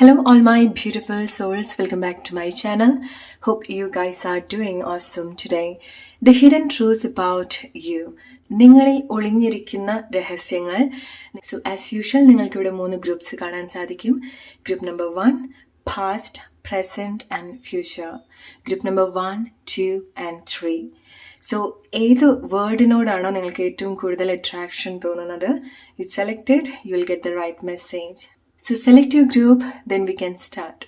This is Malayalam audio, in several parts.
Hello, all my beautiful souls. Welcome back to my channel. Hope you guys are doing awesome today. The hidden truth about you. നിങ്ങളിൽ ഒളിഞ്ഞിരിക്കുന്ന രഹസ്യങ്ങൾ. സോ ആസ് യൂഷ്വൽ നിങ്ങൾക്ക് ഇവിടെ 3 ഗ്രൂപ്പ്സ് കാണാൻ സാധിക്കും. Group number 1, past, present and future. Group number 1, 2 and 3. So ഏത് വേർഡിനോടാണോ നിങ്ങൾക്ക് ഏറ്റവും കൂടുതൽ അട്രാക്ഷൻ തോന്നുന്നത്, it selected, you will get the right message. So select your group, then we can start.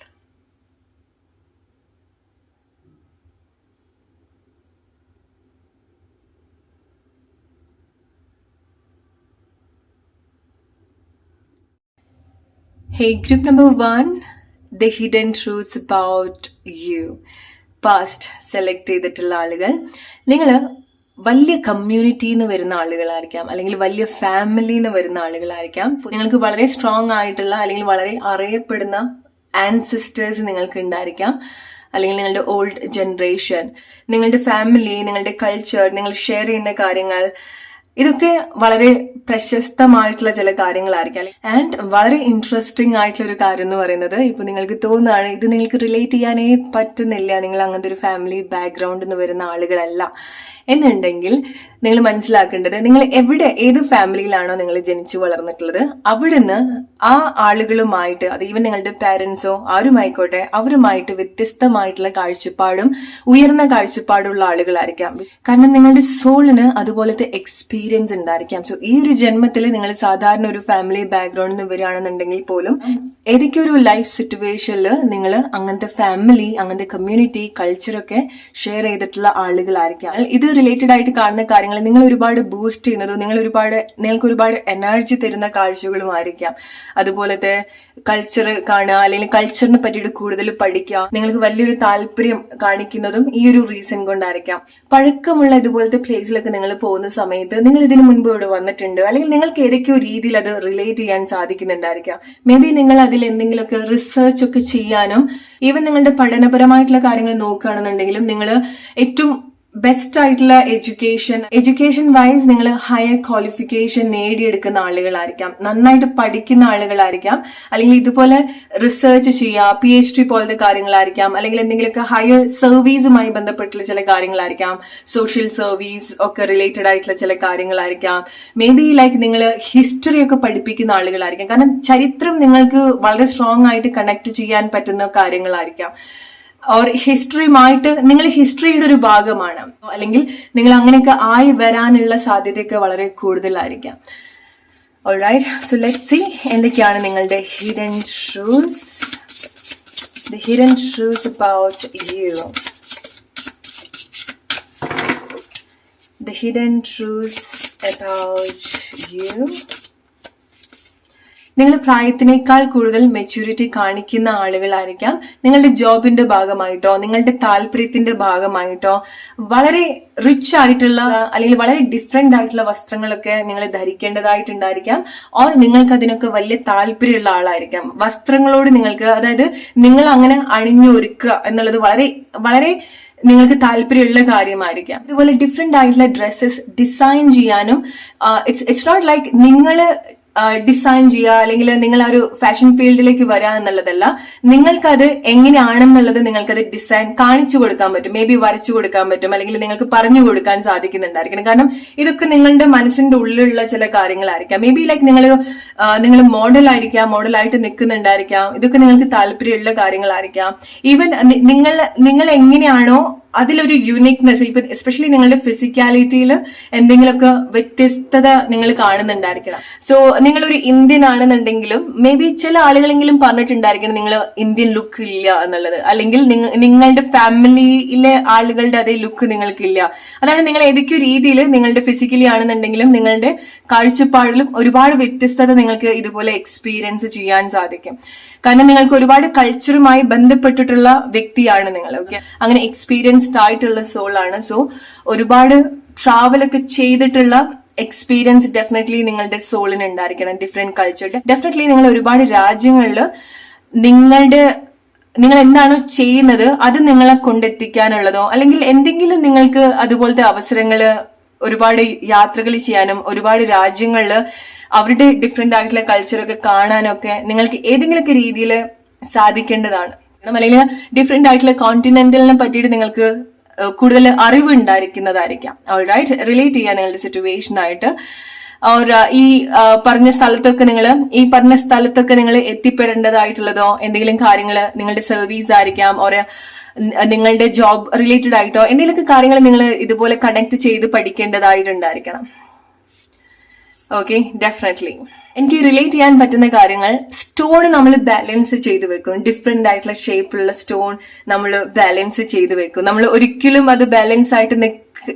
Hey, group number 1, the hidden truths about you. Past select ചെയ്തിട്ടുള്ള ആളുകൾ, നിങ്ങൾ വലിയ കമ്മ്യൂണിറ്റിന്ന് വരുന്ന ആളുകളായിരിക്കാം, അല്ലെങ്കിൽ വലിയ ഫാമിലിന്ന് വരുന്ന ആളുകളായിരിക്കാം. നിങ്ങൾക്ക് വളരെ സ്ട്രോങ് ആയിട്ടുള്ള അല്ലെങ്കിൽ വളരെ അറിയപ്പെടുന്ന ആൻസിസ്റ്റേഴ്സ് നിങ്ങൾക്ക് ഉണ്ടായിരിക്കാം, അല്ലെങ്കിൽ നിങ്ങളുടെ ഓൾഡ് ജനറേഷൻ, നിങ്ങളുടെ ഫാമിലി, നിങ്ങളുടെ കൾച്ചർ, നിങ്ങൾ ഷെയർ ചെയ്യുന്ന കാര്യങ്ങൾ, ഇതൊക്കെ വളരെ പ്രശസ്തമായിട്ടുള്ള ചില കാര്യങ്ങളായിരിക്കാം. ആൻഡ് വളരെ ഇൻട്രസ്റ്റിംഗ് ആയിട്ടുള്ള ഒരു കാര്യം എന്ന് പറയുന്നത്, ഇപ്പൊ നിങ്ങൾക്ക് തോന്നുകയാണ് ഇത് നിങ്ങൾക്ക് റിലേറ്റ് ചെയ്യാനേ പറ്റുന്നില്ല, നിങ്ങൾ അങ്ങനത്തെ ഒരു ഫാമിലി ബാക്ക്ഗ്രൗണ്ടിൽ നിന്ന് വരുന്ന ആളുകളല്ല എന്നുണ്ടെങ്കിൽ നിങ്ങൾ മനസ്സിലാക്കേണ്ടത്, നിങ്ങൾ ഏത് ഫാമിലിയിലാണോ നിങ്ങൾ ജനിച്ചു വളർന്നിട്ടുള്ളത്, അവിടുന്ന് ആ ആളുകളുമായിട്ട്, അത് ഈവൻ നിങ്ങളുടെ പാരന്റ്സോ ആരുമായിക്കോട്ടെ, അവരുമായിട്ട് വ്യത്യസ്തമായിട്ടുള്ള കാഴ്ചപ്പാടും ഉയർന്ന കാഴ്ചപ്പാടുള്ള ആളുകളായിരിക്കാം. കാരണം നിങ്ങളുടെ സോളിന് അതുപോലത്തെ എക്സ്പീരിയൻസ് ഉണ്ടായിരിക്കാം. സോ ഈ ഒരു ജന്മത്തിൽ നിങ്ങൾ സാധാരണ ഒരു ഫാമിലി ബാക്ക്ഗ്രൗണ്ടിൽ നിന്ന് വരികയാണെന്നുണ്ടെങ്കിൽ പോലും ഏതൊക്കെ ഒരു ലൈഫ് സിറ്റുവേഷനിൽ നിങ്ങൾ അങ്ങനത്തെ ഫാമിലി, അങ്ങനത്തെ കമ്മ്യൂണിറ്റി, കൾച്ചറൊക്കെ ഷെയർ ചെയ്തിട്ടുള്ള ആളുകളായിരിക്കാം. ഇത് റിലേറ്റഡ് ആയിട്ട് കാണുന്ന കാര്യങ്ങൾ നിങ്ങൾ ഒരുപാട് ബൂസ്റ്റ് ചെയ്യുന്നതും നിങ്ങൾക്ക് ഒരുപാട് എനർജി തരുന്ന കാഴ്ചകളും ആയിരിക്കാം. അതുപോലത്തെ കൾച്ചർ കാണുക, അല്ലെങ്കിൽ കൾച്ചറിനെ പറ്റിയിട്ട് കൂടുതൽ പഠിക്കുക, നിങ്ങൾക്ക് വലിയൊരു താല്പര്യം കാണിക്കുന്നതും ഈ ഒരു റീസൺ കൊണ്ടായിരിക്കാം. പഴക്കമുള്ള ഇതുപോലത്തെ പ്ലേസിലൊക്കെ നിങ്ങൾ പോകുന്ന സമയത്ത് നിങ്ങൾ ഇതിനു മുൻപ് ഇവിടെ വന്നിട്ടുണ്ട്, അല്ലെങ്കിൽ നിങ്ങൾക്ക് ഏതൊക്കെയോ രീതിയിൽ അത് റിലേറ്റ് ചെയ്യാൻ സാധിക്കുന്നുണ്ടായിരിക്കാം. മേ ബി നിങ്ങൾ അതിൽ എന്തെങ്കിലുമൊക്കെ റിസർച്ച് ഒക്കെ ചെയ്യാനും, ഈവൻ നിങ്ങളുടെ പഠനപരമായിട്ടുള്ള കാര്യങ്ങൾ നോക്കുകയാണെന്നുണ്ടെങ്കിലും നിങ്ങൾ ഏറ്റവും ബെസ്റ്റ് ആയിട്ടുള്ള എഡ്യൂക്കേഷൻ വൈസ് നിങ്ങൾ ഹയർ ക്വാളിഫിക്കേഷൻ നേടിയെടുക്കുന്ന ആളുകളായിരിക്കാം, നന്നായിട്ട് പഠിക്കുന്ന ആളുകളായിരിക്കാം, അല്ലെങ്കിൽ ഇതുപോലെ റിസർച്ച് ചെയ്യുക, PhD പോലത്തെ കാര്യങ്ങളായിരിക്കാം, അല്ലെങ്കിൽ എന്തെങ്കിലുമൊക്കെ ഹയർ സർവീസുമായി ബന്ധപ്പെട്ടുള്ള ചില കാര്യങ്ങളായിരിക്കാം, സോഷ്യൽ സർവീസ് ഒക്കെ റിലേറ്റഡ് ആയിട്ടുള്ള ചില കാര്യങ്ങളായിരിക്കാം. മേ ബി ലൈക്ക് നിങ്ങൾ ഹിസ്റ്ററി ഒക്കെ പഠിപ്പിക്കുന്ന ആളുകളായിരിക്കാം. കാരണം ചരിത്രം നിങ്ങൾക്ക് വളരെ സ്ട്രോങ് ആയിട്ട് കണക്ട് ചെയ്യാൻ പറ്റുന്ന കാര്യങ്ങളായിരിക്കാം. ഓർ ഹിസ്റ്ററിയുമായിട്ട് നിങ്ങൾ ഹിസ്റ്ററിയുടെ ഒരു ഭാഗമാണ്, അല്ലെങ്കിൽ നിങ്ങൾ അങ്ങനെയൊക്കെ ആയി വരാനുള്ള സാധ്യതയൊക്കെ വളരെ കൂടുതലായിരിക്കാം. ഓൾറൈറ്റ്, സോ ലെറ്റ്സ് സീ എന്തൊക്കെയാണ് നിങ്ങളുടെ hidden truths. The hidden truths about you. The hidden truths about you. നിങ്ങൾ പ്രായത്തിനേക്കാൾ കൂടുതൽ മെച്യൂരിറ്റി കാണിക്കുന്ന ആളുകളായിരിക്കാം. നിങ്ങളുടെ ജോബിന്റെ ഭാഗമായിട്ടോ, നിങ്ങളുടെ താല്പര്യത്തിന്റെ ഭാഗമായിട്ടോ വളരെ റിച്ച് ആയിട്ടുള്ള അല്ലെങ്കിൽ വളരെ ഡിഫറെന്റ് ആയിട്ടുള്ള വസ്ത്രങ്ങളൊക്കെ നിങ്ങൾ ധരിക്കേണ്ടതായിട്ടുണ്ടായിരിക്കാം. ഓർ നിങ്ങൾക്ക് അതിനൊക്കെ വലിയ താല്പര്യമുള്ള ആളായിരിക്കാം. വസ്ത്രങ്ങളോട് നിങ്ങൾക്ക്, അതായത് നിങ്ങൾ അങ്ങനെ അണിഞ്ഞൊരുക്കുക എന്നുള്ളത് വളരെ വളരെ നിങ്ങൾക്ക് താല്പര്യമുള്ള കാര്യമായിരിക്കാം. അതുപോലെ ഡിഫറെന്റ് ആയിട്ടുള്ള ഡ്രസ്സസ് ഡിസൈൻ ചെയ്യാനും, ഇറ്റ്സ് നോട്ട് ലൈക്ക് നിങ്ങൾ ഡിസൈൻ ചെയ്യുക, അല്ലെങ്കിൽ നിങ്ങൾ ആ ഒരു ഫാഷൻ ഫീൽഡിലേക്ക് വരിക എന്നുള്ളതല്ല. നിങ്ങൾക്കത് എങ്ങനെയാണെന്നുള്ളത് നിങ്ങൾക്കത് ഡിസൈൻ കാണിച്ചു കൊടുക്കാൻ പറ്റും, മേ ബി വരച്ചു കൊടുക്കാൻ പറ്റും, അല്ലെങ്കിൽ നിങ്ങൾക്ക് പറഞ്ഞു കൊടുക്കാൻ സാധിക്കുന്നുണ്ടായിരിക്കണം. കാരണം ഇതൊക്കെ നിങ്ങളുടെ മനസ്സിന്റെ ഉള്ളിലുള്ള ചില കാര്യങ്ങളായിരിക്കാം. മേ ബി ലൈക്ക് നിങ്ങൾ മോഡലായിട്ട് നിൽക്കുന്നുണ്ടായിരിക്കാം. ഇതൊക്കെ നിങ്ങൾക്ക് താല്പര്യമുള്ള കാര്യങ്ങളായിരിക്കാം. ഈവൻ നിങ്ങൾ എങ്ങനെയാണോ അതിലൊരു യൂണിക്നെസ്, ഇപ്പൊ എസ്പെഷ്യലി നിങ്ങളുടെ ഫിസിക്കാലിറ്റിയിൽ എന്തെങ്കിലുമൊക്കെ വ്യത്യസ്തത നിങ്ങൾ കാണുന്നുണ്ടായിരിക്കണം. സോ നിങ്ങളൊരു ഇന്ത്യൻ ആണെന്നുണ്ടെങ്കിലും മേ ബി ചില ആളുകളെങ്കിലും പറഞ്ഞിട്ടുണ്ടായിരിക്കണം നിങ്ങൾ ഇന്ത്യൻ ലുക്ക് ഇല്ല എന്നുള്ളത്, അല്ലെങ്കിൽ നിങ്ങളുടെ ഫാമിലിയിലെ ആളുകളുടെ അതേ ലുക്ക് നിങ്ങൾക്കില്ല. അതാണ് നിങ്ങൾ ഏതൊക്കെയോ രീതിയിൽ നിങ്ങളുടെ ഫിസിക്കലി ആണെന്നുണ്ടെങ്കിലും നിങ്ങളുടെ കാഴ്ചപ്പാടിലും ഒരുപാട് വ്യത്യസ്തത നിങ്ങൾക്ക് ഇതുപോലെ എക്സ്പീരിയൻസ് ചെയ്യാൻ സാധിക്കും. കാരണം നിങ്ങൾക്ക് ഒരുപാട് കൾച്ചറുമായി ബന്ധപ്പെട്ടിട്ടുള്ള വ്യക്തിയാണ് നിങ്ങൾ. ഓക്കെ, അങ്ങനെ എക്സ്പീരിയൻസ്ഡ് ആയിട്ടുള്ള സോളാണ്. സോ ഒരുപാട് ട്രാവലൊക്കെ ചെയ്തിട്ടുള്ള എക്സ്പീരിയൻസ് ഡെഫിനറ്റ്ലി നിങ്ങളുടെ സോളിന് ഉണ്ടായിരിക്കണം. ഡിഫറെന്റ് കൾച്ചർ, ഡെഫിനറ്റ്ലി നിങ്ങൾ ഒരുപാട് രാജ്യങ്ങളിൽ നിങ്ങൾ എന്താണോ ചെയ്യുന്നത് അത് നിങ്ങളെ കൊണ്ടെത്തിക്കാനുള്ളതോ, അല്ലെങ്കിൽ എന്തെങ്കിലും നിങ്ങൾക്ക് അതുപോലത്തെ അവസരങ്ങള്, ഒരുപാട് യാത്രകൾ ചെയ്യാനും, ഒരുപാട് രാജ്യങ്ങളിൽ അവരുടെ ഡിഫറെന്റ് ആയിട്ടുള്ള കൾച്ചറൊക്കെ കാണാനൊക്കെ നിങ്ങൾക്ക് ഏതെങ്കിലുമൊക്കെ രീതിയിൽ സാധിക്കേണ്ടതാണ്. അല്ലെങ്കിൽ ഡിഫറെന്റ് ആയിട്ടുള്ള കോണ്ടിനെന്റലിനെ പറ്റിയിട്ട് നിങ്ങൾക്ക് കൂടുതൽ അറിവ് ഉണ്ടായിരിക്കുന്നതായിരിക്കാം. ഓൾറൈറ്റ്, റിലേറ്റ് ചെയ്യാൻ നിങ്ങളുടെ സിറ്റുവേഷൻ ആയിട്ട് ഈ പറഞ്ഞ സ്ഥലത്തൊക്കെ നിങ്ങൾ എത്തിപ്പെടേണ്ടതായിട്ടുള്ളതോ എന്തെങ്കിലും കാര്യങ്ങൾ നിങ്ങളുടെ സർവീസ് ആയിരിക്കാം, നിങ്ങളുടെ ജോബ് റിലേറ്റഡ് ആയിട്ടോ എന്തെങ്കിലുമൊക്കെ കാര്യങ്ങൾ നിങ്ങൾ ഇതുപോലെ കണക്ട് ചെയ്ത് പഠിക്കേണ്ടതായിട്ടുണ്ടായിരിക്കണം. ഓക്കെ, ഡെഫിനറ്റ്ലി എനിക്ക് റിലേറ്റ് ചെയ്യാൻ പറ്റുന്ന കാര്യങ്ങൾ, സ്റ്റോൺ നമ്മൾ ബാലൻസ് ചെയ്ത് വെക്കും. ഡിഫറെന്റ് ആയിട്ടുള്ള ഷേപ്പിലുള്ള സ്റ്റോൺ നമ്മൾ ബാലൻസ് ചെയ്ത് വെക്കും. നമ്മൾ ഒരിക്കലും അത് ബാലൻസ് ആയിട്ട്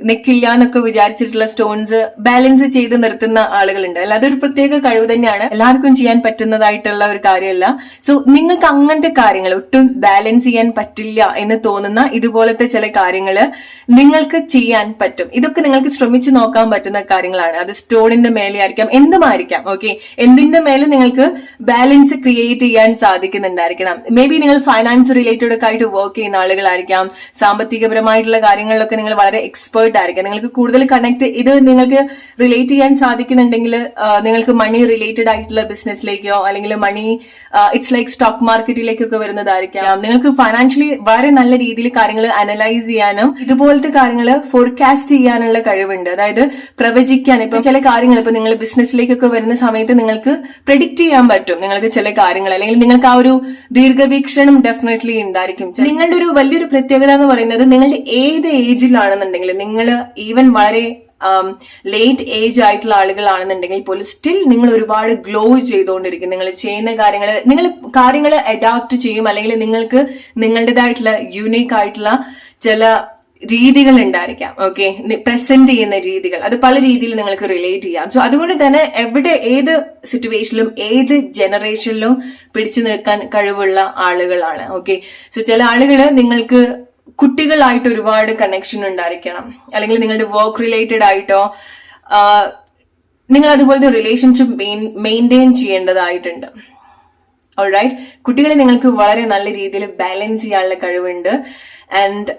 നിൽക്കില്ല എന്നൊക്കെ വിചാരിച്ചിട്ടുള്ള സ്റ്റോൺസ് ബാലൻസ് ചെയ്ത് നിർത്തുന്ന ആളുകളുണ്ട്. അല്ല, അതൊരു പ്രത്യേക കഴിവ് തന്നെയാണ്, എല്ലാവർക്കും ചെയ്യാൻ പറ്റുന്നതായിട്ടുള്ള ഒരു കാര്യമല്ല. സോ നിങ്ങൾക്ക് അങ്ങനത്തെ കാര്യങ്ങൾ ഒട്ടും ബാലൻസ് ചെയ്യാൻ പറ്റില്ല എന്ന് തോന്നുന്ന ഇതുപോലത്തെ ചില കാര്യങ്ങൾ നിങ്ങൾക്ക് ചെയ്യാൻ പറ്റും. ഇതൊക്കെ നിങ്ങൾക്ക് ശ്രമിച്ചു നോക്കാൻ പറ്റുന്ന കാര്യങ്ങളാണ്. അത് സ്റ്റോണിന്റെ മേലെ ആയിരിക്കാം, എന്തുമായിരിക്കാം. ഓക്കെ, എന്തിന്റെ മേലെ നിങ്ങൾക്ക് ബാലൻസ് ക്രിയേറ്റ് ചെയ്യാൻ സാധിക്കുന്നുണ്ടായിരിക്കണം. മേ ബി നിങ്ങൾ ഫൈനാൻസ് റിലേറ്റഡ് ഒക്കെ ആയിട്ട് വർക്ക് ചെയ്യുന്ന ആളുകളായിരിക്കാം. സാമ്പത്തികപരമായിട്ടുള്ള കാര്യങ്ങളിലൊക്കെ നിങ്ങൾ വളരെ എക്സ്പേർട്ട് ആയിരിക്കാം. നിങ്ങൾക്ക് കൂടുതൽ ഇത് നിങ്ങൾക്ക് റിലേറ്റ് ചെയ്യാൻ സാധിക്കുന്നുണ്ടെങ്കിൽ നിങ്ങൾക്ക് മണി റിലേറ്റഡ് ആയിട്ടുള്ള ബിസിനസ്സിലേക്കോ അല്ലെങ്കിൽ മണി ഇറ്റ്സ് ലൈക്ക് സ്റ്റോക്ക് മാർക്കറ്റിലേക്കൊക്കെ വരുന്നതായിരിക്കാം. നിങ്ങൾക്ക് ഫൈനാൻഷ്യലി വളരെ നല്ല രീതിയിൽ കാര്യങ്ങൾ അനലൈസ് ചെയ്യാനും ഇതുപോലത്തെ കാര്യങ്ങൾ ഫോർകാസ്റ്റ് ചെയ്യാനുള്ള കഴിവുണ്ട്. അതായത് പ്രവചിക്കാൻ, ഇപ്പൊ ചില കാര്യങ്ങൾ ഇപ്പൊ നിങ്ങൾ ബിസിനസ്സിലേക്കൊക്കെ വരുന്ന സമയത്ത് നിങ്ങൾക്ക് പ്രെഡിക്റ്റ് ചെയ്യാൻ പറ്റും. നിങ്ങൾക്ക് ചില കാര്യങ്ങൾ അല്ലെങ്കിൽ നിങ്ങൾക്ക് ആ ഒരു ദീർഘവീക്ഷണം ഡെഫിനറ്റ്ലി ഉണ്ടായിരിക്കും. നിങ്ങളുടെ ഒരു വലിയൊരു പ്രത്യേകത എന്ന് പറയുന്നത് നിങ്ങളുടെ ഏത് ഏജിലാണെന്നുണ്ടെങ്കിൽ, നിങ്ങൾ ഈവൻ വളരെ ലേറ്റ് ഏജ് ആയിട്ടുള്ള ആളുകളാണെന്നുണ്ടെങ്കിൽ പോലും സ്റ്റിൽ നിങ്ങൾ ഒരുപാട് ഗ്ലോ ചെയ്തുകൊണ്ടിരിക്കും. നിങ്ങൾ ചെയ്യുന്ന കാര്യങ്ങൾ അഡാപ്റ്റ് ചെയ്യും, അല്ലെങ്കിൽ നിങ്ങൾക്ക് നിങ്ങളുടേതായിട്ടുള്ള യൂണീക്ക് ആയിട്ടുള്ള ചില രീതികൾ ഉണ്ടായിരിക്കാം. ഓക്കെ, പ്രസന്റ് ചെയ്യുന്ന രീതികൾ, അത് പല രീതിയിൽ നിങ്ങൾക്ക് റിലേറ്റ് ചെയ്യാം. സോ അതുകൊണ്ട് തന്നെ ഏത് സിറ്റുവേഷനിലും ഏത് ജനറേഷനിലും പിടിച്ചു നിൽക്കാൻ കഴിവുള്ള ആളുകളാണ്. ഓക്കെ, സോ ചില ആളുകൾ നിങ്ങൾക്ക് കുട്ടികളായിട്ട് ഒരുപാട് കണക്ഷൻ ഉണ്ടായിരിക്കണം, അല്ലെങ്കിൽ നിങ്ങളുടെ വർക്ക് റിലേറ്റഡ് ആയിട്ടോ നിങ്ങൾ അതുപോലത്തെ റിലേഷൻഷിപ്പ് മെയിൻറ്റെയിൻ ചെയ്യേണ്ടതായിട്ടുണ്ട്. ഓൾറൈറ്റ്, കുട്ടികളെ നിങ്ങൾക്ക് വളരെ നല്ല രീതിയിൽ ബാലൻസ് ചെയ്യാനുള്ള കഴിവുണ്ട്. ആൻഡ്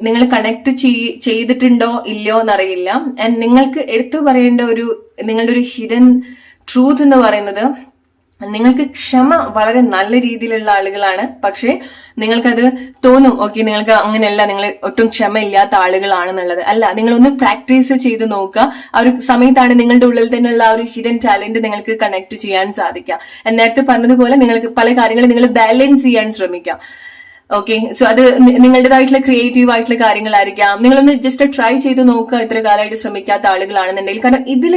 നിങ്ങൾ കണക്ട് ചെയ്തിട്ടുണ്ടോ ഇല്ലയോ എന്നറിയില്ല. ആൻഡ് നിങ്ങൾക്ക് എടുത്തു പറയേണ്ട നിങ്ങളുടെ ഒരു ഹിഡൻ ട്രൂത്ത് എന്ന് പറയുന്നത്, നിങ്ങൾക്ക് ക്ഷമ വളരെ നല്ല രീതിയിലുള്ള ആളുകളാണ്. പക്ഷെ നിങ്ങൾക്കത് തോന്നും, ഓക്കെ നിങ്ങൾക്ക് അങ്ങനെയല്ല, നിങ്ങൾ ഒട്ടും ക്ഷമ ഇല്ലാത്ത ആളുകളാണെന്നുള്ളത്. അല്ല, നിങ്ങളൊന്ന് പ്രാക്ടീസ് ചെയ്ത് നോക്കുക. ആ ഒരു സമയത്താണ് നിങ്ങളുടെ ഉള്ളിൽ തന്നെയുള്ള ആ ഒരു ഹിഡൻ ടാലന്റ് നിങ്ങൾക്ക് കണക്ട് ചെയ്യാൻ സാധിക്കുക. നേരത്തെ പറഞ്ഞതുപോലെ നിങ്ങൾക്ക് പല കാര്യങ്ങളും നിങ്ങൾ ബാലൻസ് ചെയ്യാൻ ശ്രമിക്കാം. ഓക്കെ, സോ അത് നിങ്ങളുടേതായിട്ടുള്ള ക്രിയേറ്റീവ് ആയിട്ടുള്ള കാര്യങ്ങളായിരിക്കാം. നിങ്ങളൊന്ന് ജസ്റ്റ് ട്രൈ ചെയ്ത് നോക്കുക, ഇത്ര കാലമായിട്ട് ശ്രമിക്കാത്ത ആളുകളാണെന്നുണ്ടെങ്കിൽ. കാരണം ഇതിൽ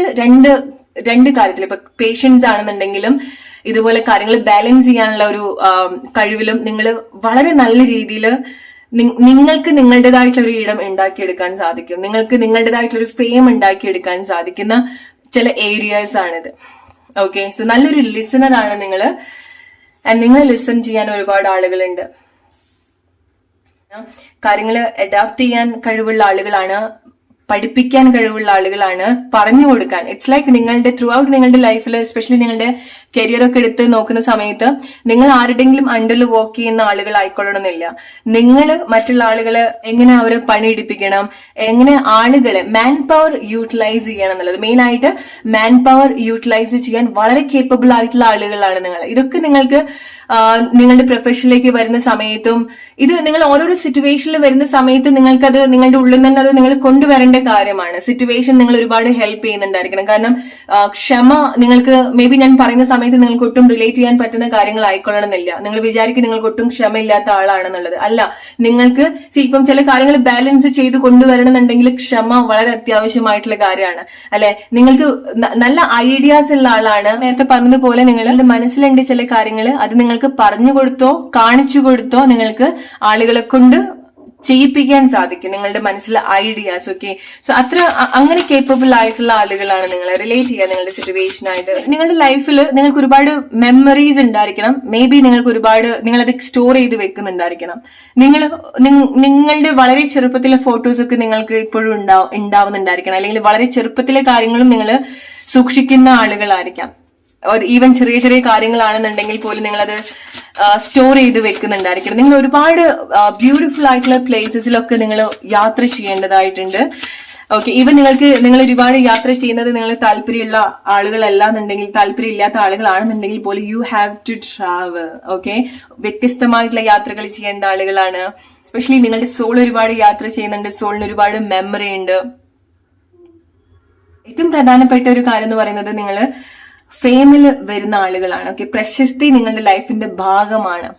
രണ്ട് കാര്യത്തിൽ, ഇപ്പൊ പേഷ്യൻസ് ആണെന്നുണ്ടെങ്കിലും ഇതുപോലെ കാര്യങ്ങൾ ബാലൻസ് ചെയ്യാനുള്ള ഒരു കഴിവിലും നിങ്ങൾ വളരെ നല്ല രീതിയിൽ നിങ്ങൾക്ക് നിങ്ങളുടേതായിട്ടുള്ള ഒരു ഇടം ഉണ്ടാക്കിയെടുക്കാൻ സാധിക്കും. നിങ്ങൾക്ക് നിങ്ങളുടേതായിട്ടുള്ള ഒരു ഫെയിം ഉണ്ടാക്കിയെടുക്കാൻ സാധിക്കുന്ന ചില ഏരിയാസ് ആണിത്. ഓക്കെ, സോ നല്ലൊരു ലിസണർ ആണ് നിങ്ങൾ. നിങ്ങൾ ലിസൺ ചെയ്യാൻ ഒരുപാട് ആളുകളുണ്ട്. കാര്യങ്ങൾ അഡാപ്റ്റ് ചെയ്യാൻ കഴിവുള്ള ആളുകളാണ്, പഠിപ്പിക്കാൻ കഴിവുള്ള ആളുകളാണ്, പറഞ്ഞു കൊടുക്കാൻ. ഇറ്റ്സ് ലൈക്ക് നിങ്ങളുടെ ത്രൂ ഔട്ട് നിങ്ങളുടെ ലൈഫിൽ, എസ്പെഷ്യലി നിങ്ങളുടെ കരിയർ ഒക്കെ എടുത്ത് നോക്കുന്ന സമയത്ത് നിങ്ങൾ ആരുടെങ്കിലും അണ്ടറിൽ വർക്ക് ചെയ്യുന്ന ആളുകളായിക്കൊള്ളണമെന്നില്ല. നിങ്ങൾ മറ്റുള്ള ആളുകളെ എങ്ങനെ അവരെ പണിയെടുപ്പിക്കണം, എങ്ങനെ ആളുകളെ മാൻ പവർ യൂട്ടിലൈസ് ചെയ്യണം എന്നുള്ളത്, മെയിൻ ആയിട്ട് മാൻ പവർ യൂട്ടിലൈസ് ചെയ്യാൻ വളരെ കേപ്പബിൾ ആയിട്ടുള്ള ആളുകളാണ് നിങ്ങൾ. ഇതൊക്കെ നിങ്ങൾക്ക് നിങ്ങളുടെ പ്രൊഫഷനിലേക്ക് വരുന്ന സമയത്തും, ഇത് നിങ്ങൾ ഓരോരോ സിറ്റുവേഷനിൽ വരുന്ന സമയത്ത് നിങ്ങൾക്കത് നിങ്ങളുടെ ഉള്ളിൽ തന്നെ അത് നിങ്ങൾ കൊണ്ടുവരേണ്ട കാര്യമാണ്. സിറ്റുവേഷൻ നിങ്ങൾ ഒരുപാട് ഹെൽപ്പ് ചെയ്യുന്നുണ്ടായിരിക്കണം. കാരണം ക്ഷമ നിങ്ങൾക്ക് മേ ബി ഞാൻ പറയുന്ന സമയത്ത് നിങ്ങൾക്ക് ഒട്ടും റിലേറ്റ് ചെയ്യാൻ പറ്റുന്ന കാര്യങ്ങൾ ആയിക്കൊള്ളണമെന്നില്ല. നിങ്ങൾ വിചാരിക്കും നിങ്ങൾക്ക് ഒട്ടും ക്ഷമയില്ലാത്ത ആളാണെന്നുള്ളത്. അല്ല, നിങ്ങൾക്ക് ഇപ്പം ചില കാര്യങ്ങൾ ബാലൻസ് ചെയ്ത് കൊണ്ടുവരണമെന്നുണ്ടെങ്കിൽ ക്ഷമ വളരെ അത്യാവശ്യമായിട്ടുള്ള കാര്യമാണ്. അല്ലെ, നിങ്ങൾക്ക് നല്ല ഐഡിയാസ് ഉള്ള ആളാണ്. നേരത്തെ പറഞ്ഞതുപോലെ നിങ്ങളുടെ മനസ്സിലുണ്ട് ചില കാര്യങ്ങൾ, അത് നിങ്ങൾക്ക് പറഞ്ഞു കൊടുത്തോ കാണിച്ചു കൊടുത്തോ നിങ്ങൾക്ക് ആളുകളെ കൊണ്ട് ചെയ്യിപ്പിക്കാൻ സാധിക്കും നിങ്ങളുടെ മനസ്സിലെ ഐഡിയാസ്. ഓക്കെ, സോ അങ്ങനെ കേപ്പബിൾ ആയിട്ടുള്ള ആളുകളാണ് നിങ്ങൾ. റിലേറ്റ് ചെയ്യുക നിങ്ങളുടെ സിറ്റുവേഷൻ ആയിട്ട്. നിങ്ങളുടെ ലൈഫിൽ നിങ്ങൾക്ക് ഒരുപാട് മെമ്മറീസ് ഉണ്ടായിരിക്കണം. മേ ബി നിങ്ങളത് സ്റ്റോർ ചെയ്ത് വെക്കുന്നുണ്ടായിരിക്കണം. നിങ്ങളുടെ വളരെ ചെറുപ്പത്തിലെ ഫോട്ടോസ് ഒക്കെ നിങ്ങൾക്ക് ഇപ്പോഴും ഉണ്ടാവുന്നുണ്ടായിരിക്കണം. അല്ലെങ്കിൽ വളരെ ചെറുപ്പത്തിലെ കാര്യങ്ങളും നിങ്ങൾ സൂക്ഷിക്കുന്ന ആളുകളായിരിക്കാം. ഈവൻ ചെറിയ ചെറിയ കാര്യങ്ങളാണെന്നുണ്ടെങ്കിൽ പോലും നിങ്ങളത് സ്റ്റോർ ചെയ്ത് വെക്കുന്നുണ്ടായിരിക്കണം. നിങ്ങൾ ഒരുപാട് ബ്യൂട്ടിഫുൾ ആയിട്ടുള്ള പ്ലേസസിലൊക്കെ നിങ്ങൾ യാത്ര ചെയ്യേണ്ടതായിട്ടുണ്ട്. ഓക്കെ, ഇവൻ നിങ്ങൾ ഒരുപാട് യാത്ര ചെയ്യുന്നത് നിങ്ങൾ താല്പര്യമുള്ള ആളുകളല്ല എന്നുണ്ടെങ്കിൽ, താല്പര്യമില്ലാത്ത ആളുകളാണെന്നുണ്ടെങ്കിൽ പോലും you have to travel. Okay, വ്യത്യസ്തമായിട്ടുള്ള യാത്രകൾ ചെയ്യേണ്ട ആളുകളാണ്. എസ്പെഷ്യലി നിങ്ങളുടെ സോൾ ഒരുപാട് യാത്ര ചെയ്യുന്നുണ്ട്, സോളിന് ഒരുപാട് മെമ്മറി ഉണ്ട്. ഏറ്റവും പ്രധാനപ്പെട്ട ഒരു കാര്യം എന്ന് പറയുന്നത് നിങ്ങൾ ഫെയിമിൽ വരുന്ന ആളുകളാണ്. ഓക്കെ, പ്രശസ്തി നിങ്ങളുടെ ലൈഫിന്റെ ഭാഗമാണ്.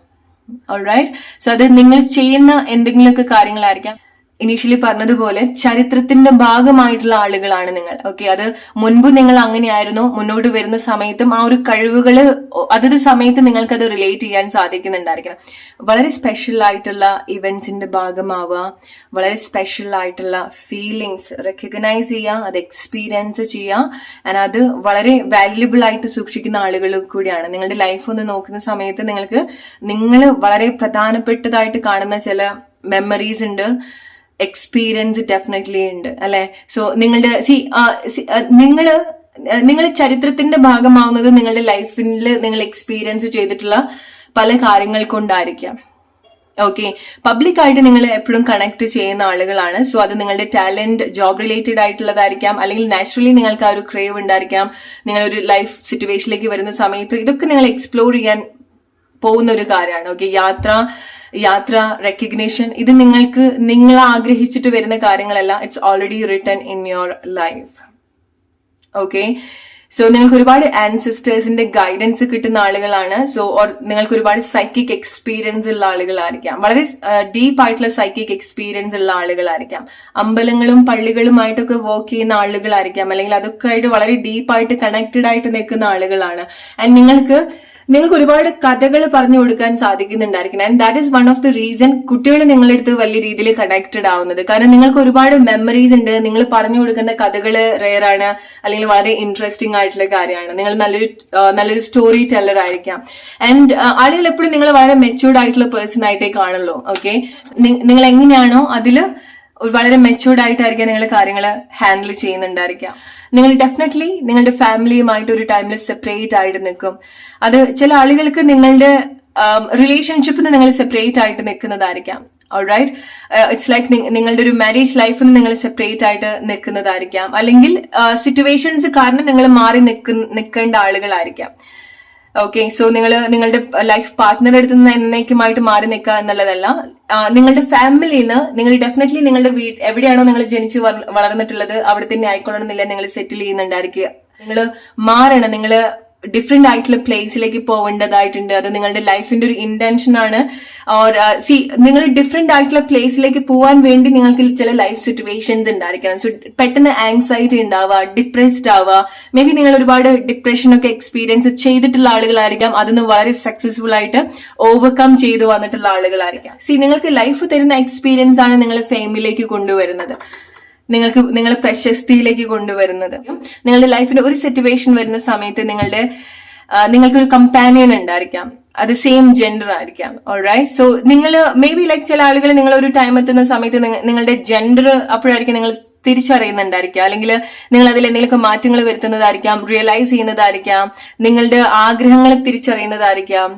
ഓൾറൈറ്റ്, സോ അത് നിങ്ങൾ ചെയ്യുന്ന എന്തെങ്കിലുമൊക്കെ കാര്യങ്ങളായിരിക്കാം. ഇനീഷ്യലി പറഞ്ഞതുപോലെ ചരിത്രത്തിന്റെ ഭാഗമായിട്ടുള്ള ആളുകളാണ് നിങ്ങൾ. ഓക്കെ, അത് മുൻപ് നിങ്ങൾ അങ്ങനെയായിരുന്നു, മുന്നോട്ട് വരുന്ന സമയത്തും ആ ഒരു കഴിവുകള് അതത് സമയത്ത് നിങ്ങൾക്ക് അത് റിലേറ്റ് ചെയ്യാൻ സാധിക്കുന്നുണ്ടായിരിക്കണം. വളരെ സ്പെഷ്യൽ ആയിട്ടുള്ള ഇവന്റ്സിന്റെ ഭാഗമാവുക, വളരെ സ്പെഷ്യൽ ആയിട്ടുള്ള ഫീലിങ്സ് റെക്കഗ്നൈസ് ചെയ്യുക, അത് എക്സ്പീരിയൻസ് ചെയ്യുക, ആൻഡ് അത് വളരെ വാല്യുബിൾ ആയിട്ട് സൂക്ഷിക്കുന്ന ആളുകൾ കൂടിയാണ്. നിങ്ങളുടെ ലൈഫ് ഒന്ന് നോക്കുന്ന സമയത്ത് നിങ്ങൾ വളരെ പ്രധാനപ്പെട്ടതായിട്ട് കാണുന്ന ചില മെമ്മറീസ് ഉണ്ട്, എക്സ്പീരിയൻസ് ഡെഫിനറ്റ്ലി ഉണ്ട്, അല്ലെ? സോ നിങ്ങൾ ചരിത്രത്തിന്റെ ഭാഗമാവുന്നത് നിങ്ങളുടെ ലൈഫിൽ നിങ്ങൾ എക്സ്പീരിയൻസ് ചെയ്തിട്ടുള്ള പല കാര്യങ്ങൾ കൊണ്ടായിരിക്കാം. ഓക്കെ, പബ്ലിക്കായിട്ട് നിങ്ങൾ എപ്പോഴും കണക്ട് ചെയ്യുന്ന ആളുകളാണ്. സോ അത് നിങ്ങളുടെ ടാലന്റ്, ജോബ് റിലേറ്റഡ് ആയിട്ടുള്ളതായിരിക്കാം, അല്ലെങ്കിൽ നാച്ചുറലി നിങ്ങൾക്ക് ആ ഒരു ക്രേവ് ഉണ്ടായിരിക്കാം. നിങ്ങളൊരു ലൈഫ് സിറ്റുവേഷനിലേക്ക് വരുന്ന സമയത്ത് ഇതൊക്കെ നിങ്ങൾ എക്സ്പ്ലോർ ചെയ്യാൻ പോകുന്ന ഒരു കാര്യമാണ്. ഓക്കെ, യാത്ര, റെക്കഗ്നേഷൻ, ഇത് നിങ്ങൾ ആഗ്രഹിച്ചിട്ട് വരുന്ന കാര്യങ്ങളല്ല. It's already written in your life. Okay, so നിങ്ങൾക്ക് ഒരുപാട് ആൻസിസ്റ്റേഴ്സിന്റെ ഗൈഡൻസ് കിട്ടുന്ന ആളുകളാണ്. സോ നിങ്ങൾക്ക് ഒരുപാട് സൈക്കിക് എക്സ്പീരിയൻസ് ഉള്ള ആളുകളായിരിക്കാം, വളരെ ഡീപ്പ് ആയിട്ടുള്ള സൈക്കിക് എക്സ്പീരിയൻസ് ഉള്ള ആളുകളായിരിക്കാം. അമ്പലങ്ങളും പള്ളികളുമായിട്ടൊക്കെ വർക്ക് ചെയ്യുന്ന ആളുകളായിരിക്കാം, അല്ലെങ്കിൽ അതൊക്കെ ആയിട്ട് വളരെ ഡീപ്പായിട്ട് കണക്റ്റഡ് ആയിട്ട് നിൽക്കുന്ന ആളുകളാണ്. ആൻഡ് നിങ്ങൾക്ക് ഒരുപാട് കഥകൾ പറഞ്ഞു കൊടുക്കാൻ സാധിക്കുന്നുണ്ടായിരിക്കണം. And that is one of the reason കുട്ടികൾ നിങ്ങളുടെ അടുത്ത് വലിയ രീതിയിൽ കണക്റ്റഡ് ആവുന്നത്. കാരണം നിങ്ങൾക്ക് ഒരുപാട് മെമ്മറീസ് ഉണ്ട്, നിങ്ങൾ പറഞ്ഞു കൊടുക്കുന്ന കഥകൾ റെയർ ആണ്, അല്ലെങ്കിൽ വളരെ ഇൻട്രസ്റ്റിംഗ് ആയിട്ടുള്ള കാര്യമാണ്. നിങ്ങൾ നല്ലൊരു സ്റ്റോറി ടെല്ലർ ആയിരിക്കാം. ആൻഡ് ആളുകൾ എപ്പോഴും നിങ്ങൾ വളരെ മെച്ചൂർഡ് ആയിട്ടുള്ള പേഴ്സൺ ആയിട്ടേ കാണുള്ളൂ. ഓക്കെ, നിങ്ങൾ എങ്ങനെയാണോ അതിൽ വളരെ മെച്ചൂർഡ് ആയിട്ടായിരിക്കാം നിങ്ങൾ കാര്യങ്ങൾ ഹാൻഡിൽ ചെയ്യുന്നുണ്ടായിരിക്കാം. നിങ്ങൾ ഡെഫിനറ്റ്ലി നിങ്ങളുടെ ഫാമിലിയുമായിട്ട് ഒരു ടൈമിൽ സെപ്പറേറ്റ് ആയിട്ട് നിൽക്കും. അത് ചില ആളുകൾക്ക് നിങ്ങളുടെ റിലേഷൻഷിപ്പിന് നിങ്ങൾ സെപ്പറേറ്റ് ആയിട്ട് നിൽക്കുന്നതായിരിക്കാം. ഓൾറൈറ്റ്, ഇറ്റ്സ് ലൈക്ക് നിങ്ങളുടെ ഒരു മാരേജ് ലൈഫിൽ നിന്ന് നിങ്ങൾ സെപ്പറേറ്റ് ആയിട്ട് നിൽക്കുന്നതായിരിക്കാം, അല്ലെങ്കിൽ സിറ്റുവേഷൻസ് കാരണം നിങ്ങൾ മാറി നിൽക്കേണ്ട ആളുകളായിരിക്കാം. ഓക്കെ, സോ നിങ്ങളുടെ ലൈഫ് പാർട്ട്ണറെ അടുത്ത് നിന്ന് എന്നേക്കുമായിട്ട് മാറി നിൽക്കുക എന്നുള്ളതല്ല. നിങ്ങളുടെ ഫാമിലിന്ന് നിങ്ങൾ ഡെഫിനറ്റ്ലി നിങ്ങളുടെ എവിടെയാണോ നിങ്ങൾ ജനിച്ച് വളർന്നിട്ടുള്ളത് അവിടെ തന്നെ ആയിക്കൊള്ളണമെന്നില്ല നിങ്ങൾ സെറ്റിൽ ചെയ്യുന്നുണ്ടായിരിക്കുക. നിങ്ങൾ മാറണം, നിങ്ങൾ ഡിഫറെന്റ് ആയിട്ടുള്ള പ്ലേസിലേക്ക് പോവേണ്ടതായിട്ടുണ്ട്. അത് നിങ്ങളുടെ ലൈഫിന്റെ ഒരു ഇന്റൻഷൻ ആണ്. നിങ്ങൾ ഡിഫറെന്റ് ആയിട്ടുള്ള പ്ലേസിലേക്ക് പോകാൻ വേണ്ടി നിങ്ങൾക്ക് ചില ലൈഫ് സിറ്റുവേഷൻസ് ഉണ്ടായിരിക്കണം. സോ പെട്ടെന്ന് ആങ്സൈറ്റി ഉണ്ടാവുക, ഡിപ്രസ്ഡ് ആവുക, മേ ബി നിങ്ങൾ ഒരുപാട് ഡിപ്രഷൻ ഒക്കെ എക്സ്പീരിയൻസ് ചെയ്തിട്ടുള്ള ആളുകളായിരിക്കാം, അതൊന്ന് വളരെ സക്സസ്ഫുൾ ആയിട്ട് ഓവർകം ചെയ്തു വന്നിട്ടുള്ള ആളുകളായിരിക്കാം. നിങ്ങൾക്ക് ലൈഫ് തരുന്ന എക്സ്പീരിയൻസ് ആണ് നിങ്ങളെ ഫെയിമിലേക്ക് കൊണ്ടുവരുന്നത്, നിങ്ങളെ പ്രശസ്തിയിലേക്ക് കൊണ്ടുവരുന്നത്. നിങ്ങളുടെ ലൈഫിൽ ഒരു സിറ്റുവേഷൻ വരുന്ന സമയത്ത് നിങ്ങൾക്കൊരു കമ്പാനിയൻ ഉണ്ടായിരിക്കാം, അത് സെയിം ജെൻഡർ ആയിരിക്കാം. ഓൾറൈറ്റ്, സോ നിങ്ങൾ മേ ബി ലൈക്ക് ചില ആളുകൾ നിങ്ങൾ ഒരു ടൈം എത്തുന്ന സമയത്ത് നിങ്ങളുടെ ജെൻഡർ അപ്പോഴായിരിക്കും നിങ്ങൾ തിരിച്ചറിയുന്നുണ്ടായിരിക്കാം, അല്ലെങ്കിൽ നിങ്ങൾ അതിൽ എന്തെങ്കിലുമൊക്കെ മാറ്റങ്ങൾ വരുത്തുന്നതായിരിക്കാം, റിയലൈസ് ചെയ്യുന്നതായിരിക്കാം, നിങ്ങളുടെ ആഗ്രഹങ്ങൾ തിരിച്ചറിയുന്നതായിരിക്കാം.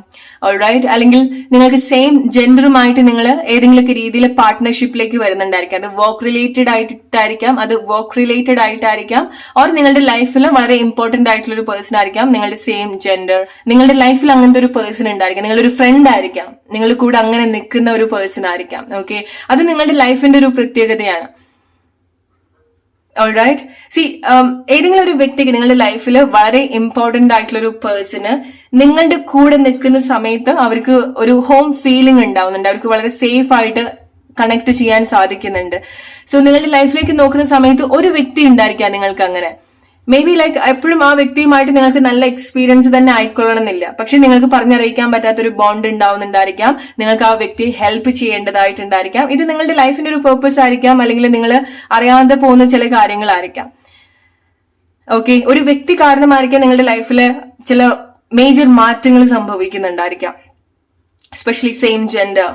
ഓൾറൈറ്റ്, അല്ലെങ്കിൽ നിങ്ങൾക്ക് സെയിം ജെൻഡറുമായിട്ട് നിങ്ങൾ ഏതെങ്കിലുമൊക്കെ രീതിയിൽ പാർട്ട്ണർഷിപ്പിലേക്ക് വരുന്നുണ്ടായിരിക്കാം. അത് വർക്ക് റിലേറ്റഡ് ആയിട്ടായിരിക്കാം, ഓർ നിങ്ങളുടെ ലൈഫിൽ വളരെ ഇമ്പോർട്ടന്റ് ആയിട്ടുള്ള ഒരു പേഴ്സൺ ആയിരിക്കാം നിങ്ങളുടെ സെയിം ജെൻഡർ. നിങ്ങളുടെ ലൈഫിൽ അങ്ങനത്തെ ഒരു പേഴ്സൺ ഉണ്ടായിരിക്കാം, നിങ്ങളൊരു ഫ്രണ്ട് ആയിരിക്കാം, നിങ്ങൾ കൂടെ അങ്ങനെ നിൽക്കുന്ന ഒരു പേഴ്സൺ ആയിരിക്കാം. ഓക്കെ, അത് നിങ്ങളുടെ ലൈഫിന്റെ ഒരു പ്രത്യേകതയാണ്. ഓൾറൈറ്റ്, ഏതെങ്കിലും ഒരു വ്യക്തിക്ക് നിങ്ങളുടെ ലൈഫിൽ വളരെ ഇമ്പോർട്ടന്റ് ആയിട്ടുള്ള ഒരു പേഴ്സണ് നിങ്ങളുടെ കൂടെ നിൽക്കുന്ന സമയത്ത് അവർക്ക് ഒരു ഹോം ഫീലിംഗ് ഉണ്ടാവുന്നുണ്ട്, അവർക്ക് വളരെ സേഫ് ആയിട്ട് കണക്ട് ചെയ്യാൻ സാധിക്കുന്നുണ്ട്. സോ നിങ്ങളുടെ ലൈഫിലേക്ക് നോക്കുന്ന സമയത്ത് ഒരു വ്യക്തി ഉണ്ടായിരിക്കാം നിങ്ങൾക്ക് അങ്ങനെ. മേ ബി ലൈക്ക് എപ്പോഴും ആ വ്യക്തിയുമായിട്ട് നിങ്ങൾക്ക് നല്ല എക്സ്പീരിയൻസ് തന്നെ ആയിക്കൊള്ളണമെന്നില്ല, പക്ഷെ നിങ്ങൾക്ക് പറഞ്ഞറിയിക്കാൻ പറ്റാത്തൊരു ബോണ്ട് ഉണ്ടാവുന്നുണ്ടായിരിക്കാം, നിങ്ങൾക്ക് ആ വ്യക്തിയെ ഹെൽപ്പ് ചെയ്യേണ്ടതായിട്ടുണ്ടായിരിക്കാം. ഇത് നിങ്ങളുടെ ലൈഫിന്റെ ഒരു പേർപ്പസ് ആയിരിക്കാം, അല്ലെങ്കിൽ നിങ്ങൾ അറിയാതെ പോകുന്ന ചില കാര്യങ്ങളായിരിക്കാം. ഓക്കെ, ഒരു വ്യക്തി കാരണമായിരിക്കാം നിങ്ങളുടെ ലൈഫില് ചില മേജർ മാറ്റങ്ങൾ സംഭവിക്കുന്നുണ്ടായിരിക്കാം, especially same gender.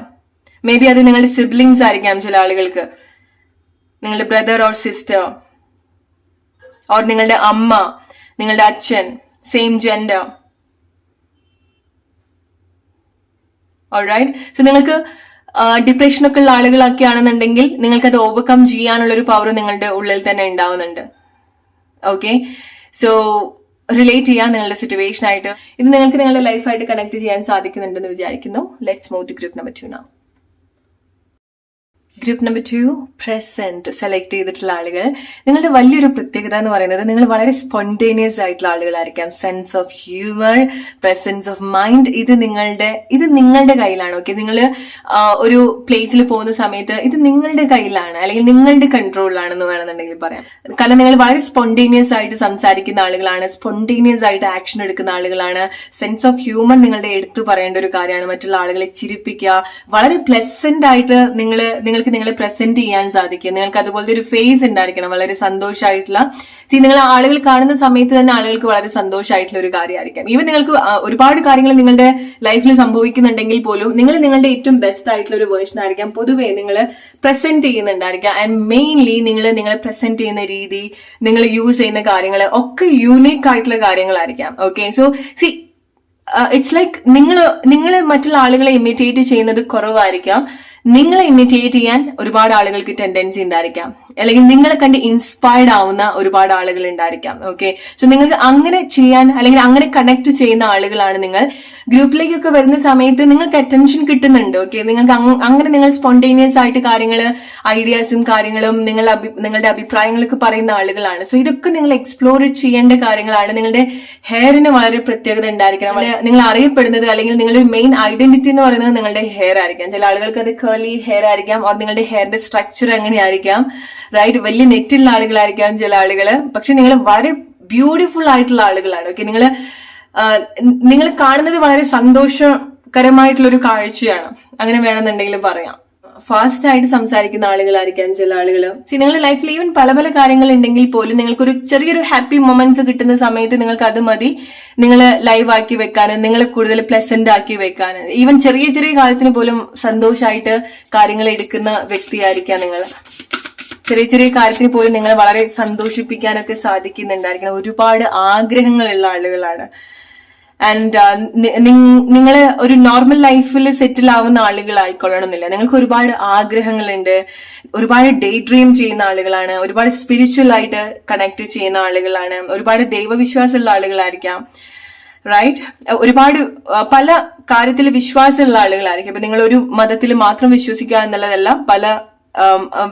May be അത് നിങ്ങളുടെ സിബ്ലിങ്സ് ആയിരിക്കാം, ചില ആളുകൾക്ക് നിങ്ങളുടെ ബ്രദർ ഓർ സിസ്റ്റർ, ഓർ നിങ്ങളുടെ അമ്മ, നിങ്ങളുടെ അച്ഛൻ, സെയിം ജെൻഡർ. ഓൾറൈറ്റ്, സോ നിങ്ങൾക്ക് ഡിപ്രഷനൊക്കെ ഉള്ള ആളുകളൊക്കെ ആണെന്നുണ്ടെങ്കിൽ നിങ്ങൾക്ക് അത് ഓവർകം ചെയ്യാനുള്ള ഒരു പവർ നിങ്ങളുടെ ഉള്ളിൽ തന്നെ ഉണ്ടാവുന്നുണ്ട്. ഓക്കെ, സോ റിലേറ്റ് ചെയ്യാൻ നിങ്ങളുടെ സിറ്റുവേഷൻ ആയിട്ട് ഇത് നിങ്ങൾക്ക് നിങ്ങളുടെ ലൈഫായിട്ട് കണക്ട് ചെയ്യാൻ സാധിക്കുന്നുണ്ടെന്ന് വിചാരിക്കുന്നു. Let's move to group number 2 now. Group number 2 present select ചെയ്തിട്ടുള്ള ആളുകൾ, നിങ്ങളുടെ വലിയൊരു പ്രത്യേകത എന്ന് പറയുന്നത് നിങ്ങൾ വളരെ സ്പോണ്ടേനിയസ് ആയിട്ടുള്ള ആളുകളായിരിക്കാം. Sense of humour, presence of mind, ഇത് നിങ്ങളുടെ കയ്യിലാണ്. ഓക്കെ, നിങ്ങൾ ഒരു പ്ലേസിൽ പോകുന്ന സമയത്ത് ഇത് നിങ്ങളുടെ കയ്യിലാണ്, അല്ലെങ്കിൽ നിങ്ങളുടെ കൺട്രോളിലാണെന്ന് വേണമെന്നുണ്ടെങ്കിൽ പറയാം. കാരണം നിങ്ങൾ വളരെ സ്പോണ്ടേനിയസ് ആയിട്ട് സംസാരിക്കുന്ന ആളുകളാണ്, സ്പോണ്ടേനിയസ് ആയിട്ട് ആക്ഷൻ എടുക്കുന്ന ആളുകളാണ്. സെൻസ് ഓഫ് ഹ്യൂമർ നിങ്ങളുടെ എടുത്തു പറയേണ്ട ഒരു കാര്യമാണ്. മറ്റുള്ള ആളുകളെ ചിരിപ്പിക്കുക, വളരെ പ്ലസന്റ് ആയിട്ട് നിങ്ങൾക്ക് നിങ്ങളെ പ്രസന്റ് ചെയ്യാൻ സാധിക്കും. നിങ്ങൾക്ക് അതുപോലത്തെ ഒരു ഫേസ് ഉണ്ടായിരിക്കണം, വളരെ സന്തോഷമായിട്ടുള്ള. നിങ്ങൾ ആളുകൾ കാണുന്ന സമയത്ത് തന്നെ ആളുകൾക്ക് വളരെ സന്തോഷമായിട്ടുള്ള ഒരു കാര്യമായിരിക്കാം. ഈവൻ നിങ്ങൾക്ക് ഒരുപാട് കാര്യങ്ങൾ നിങ്ങളുടെ ലൈഫിൽ സംഭവിക്കുന്നുണ്ടെങ്കിൽ പോലും നിങ്ങൾ നിങ്ങളുടെ ഏറ്റവും ബെസ്റ്റ് ആയിട്ടുള്ള ഒരു വേർഷൻ ആയിരിക്കാം പൊതുവേ നിങ്ങൾ പ്രസന്റ് ചെയ്യുന്നുണ്ടായിരിക്കാം. ആൻഡ് മെയിൻലി നിങ്ങളെ പ്രസന്റ് ചെയ്യുന്ന രീതി, നിങ്ങൾ യൂസ് ചെയ്യുന്ന കാര്യങ്ങൾ ഒക്കെ യൂണീക്ക് ആയിട്ടുള്ള കാര്യങ്ങളായിരിക്കാം. ഓക്കെ, സോ ഇറ്റ്സ് ലൈക്ക് നിങ്ങൾ മറ്റുള്ള ആളുകളെ ഇമിറ്റേറ്റ് ചെയ്യുന്നത് കുറവായിരിക്കാം. നിങ്ങളെ ഇമിറ്റേറ്റ് ചെയ്യാൻ ഒരുപാട് ആളുകൾക്ക് ടെൻഡൻസി ഉണ്ടായിരിക്കാം, അല്ലെങ്കിൽ നിങ്ങളെ കണ്ട് ഇൻസ്പയർഡ് ആവുന്ന ഒരുപാട് ആളുകൾ ഉണ്ടായിരിക്കാം. ഓക്കെ, സോ നിങ്ങൾക്ക് അങ്ങനെ ചെയ്യാൻ അല്ലെങ്കിൽ അങ്ങനെ കണക്ട് ചെയ്യുന്ന ആളുകളാണ് നിങ്ങൾ. ഗ്രൂപ്പിലേക്കൊക്കെ വരുന്ന സമയത്ത് നിങ്ങൾക്ക് അറ്റൻഷൻ കിട്ടുന്നുണ്ട്. ഓക്കെ, നിങ്ങൾക്ക് അങ്ങനെ നിങ്ങൾ സ്പോണ്ടേനിയസ് ആയിട്ട് കാര്യങ്ങൾ, ഐഡിയാസും കാര്യങ്ങളും നിങ്ങളുടെ അഭിപ്രായങ്ങളൊക്കെ പറയുന്ന ആളുകളാണ്. സോ ഇതൊക്കെ നിങ്ങൾ എക്സ്പ്ലോർ ചെയ്യേണ്ട കാര്യങ്ങളാണ്. നിങ്ങളുടെ ഹെയറിന് വളരെ പ്രത്യേകത ഉണ്ടായിരിക്കണം. നിങ്ങൾ അറിയപ്പെടുന്നത് അല്ലെങ്കിൽ നിങ്ങളുടെ മെയിൻ ഐഡന്റിറ്റി എന്ന് പറയുന്നത് നിങ്ങളുടെ ഹെയർ ആയിരിക്കാം. ചില ആളുകൾക്ക് അത് കേർലി ഹെയർ ആയിരിക്കാം, ഓർ നിങ്ങളുടെ ഹെയറിന്റെ സ്ട്രക്ചർ എങ്ങനെയായിരിക്കാം, റൈറ്റ്, വലിയ നെറ്റുള്ള ആളുകളായിരിക്കാം ചില ആളുകള്. പക്ഷെ നിങ്ങൾ വളരെ ബ്യൂട്ടിഫുൾ ആയിട്ടുള്ള ആളുകളാണ്. ഓക്കെ, നിങ്ങൾ കാണുന്നത് വളരെ സന്തോഷകരമായിട്ടുള്ള ഒരു കാഴ്ചയാണ്, അങ്ങനെ വേണമെന്നുണ്ടെങ്കിൽ പറയാം. ഫാസ്റ്റ് ആയിട്ട് സംസാരിക്കുന്ന ആളുകളായിരിക്കാം ചില ആളുകൾ. നിങ്ങളുടെ ലൈഫിൽ ഈവൻ പല പല കാര്യങ്ങൾ ഉണ്ടെങ്കിൽ പോലും നിങ്ങൾക്കൊരു ചെറിയൊരു ഹാപ്പി മൊമെന്റ്സ് കിട്ടുന്ന സമയത്ത് നിങ്ങൾക്ക് അത് മതി നിങ്ങൾ ലൈവ് ആക്കി വെക്കാനും, നിങ്ങളെ കൂടുതൽ പ്ലസന്റ് ആക്കി വെക്കാനും. ഈവൻ ചെറിയ ചെറിയ കാര്യത്തിന് പോലും സന്തോഷമായിട്ട് കാര്യങ്ങൾ എടുക്കുന്ന വ്യക്തിയായിരിക്കാം നിങ്ങൾ. ചെറിയ ചെറിയ കാര്യത്തിന് പോലും നിങ്ങളെ വളരെ സന്തോഷിപ്പിക്കാനൊക്കെ സാധിക്കുന്നുണ്ടായിരിക്കണം. ഒരുപാട് ആഗ്രഹങ്ങളുള്ള ആളുകളാണ്. ആൻഡ് നിങ്ങൾ ഒരു നോർമൽ ലൈഫിൽ സെറ്റിൽ ആവുന്ന ആളുകളായിക്കൊള്ളണമെന്നില്ല. നിങ്ങൾക്ക് ഒരുപാട് ആഗ്രഹങ്ങളുണ്ട്, ഒരുപാട് ഡേ ഡ്രീം ചെയ്യുന്ന ആളുകളാണ്, ഒരുപാട് സ്പിരിച്വൽ ആയിട്ട് കണക്ട് ചെയ്യുന്ന ആളുകളാണ്, ഒരുപാട് ദൈവവിശ്വാസമുള്ള ആളുകളായിരിക്കാം, റൈറ്റ്. ഒരുപാട് പല കാര്യത്തിൽ വിശ്വാസമുള്ള ആളുകളായിരിക്കും. അപ്പൊ നിങ്ങൾ ഒരു മതത്തിൽ മാത്രം വിശ്വസിക്കുക എന്നുള്ളതല്ല, പല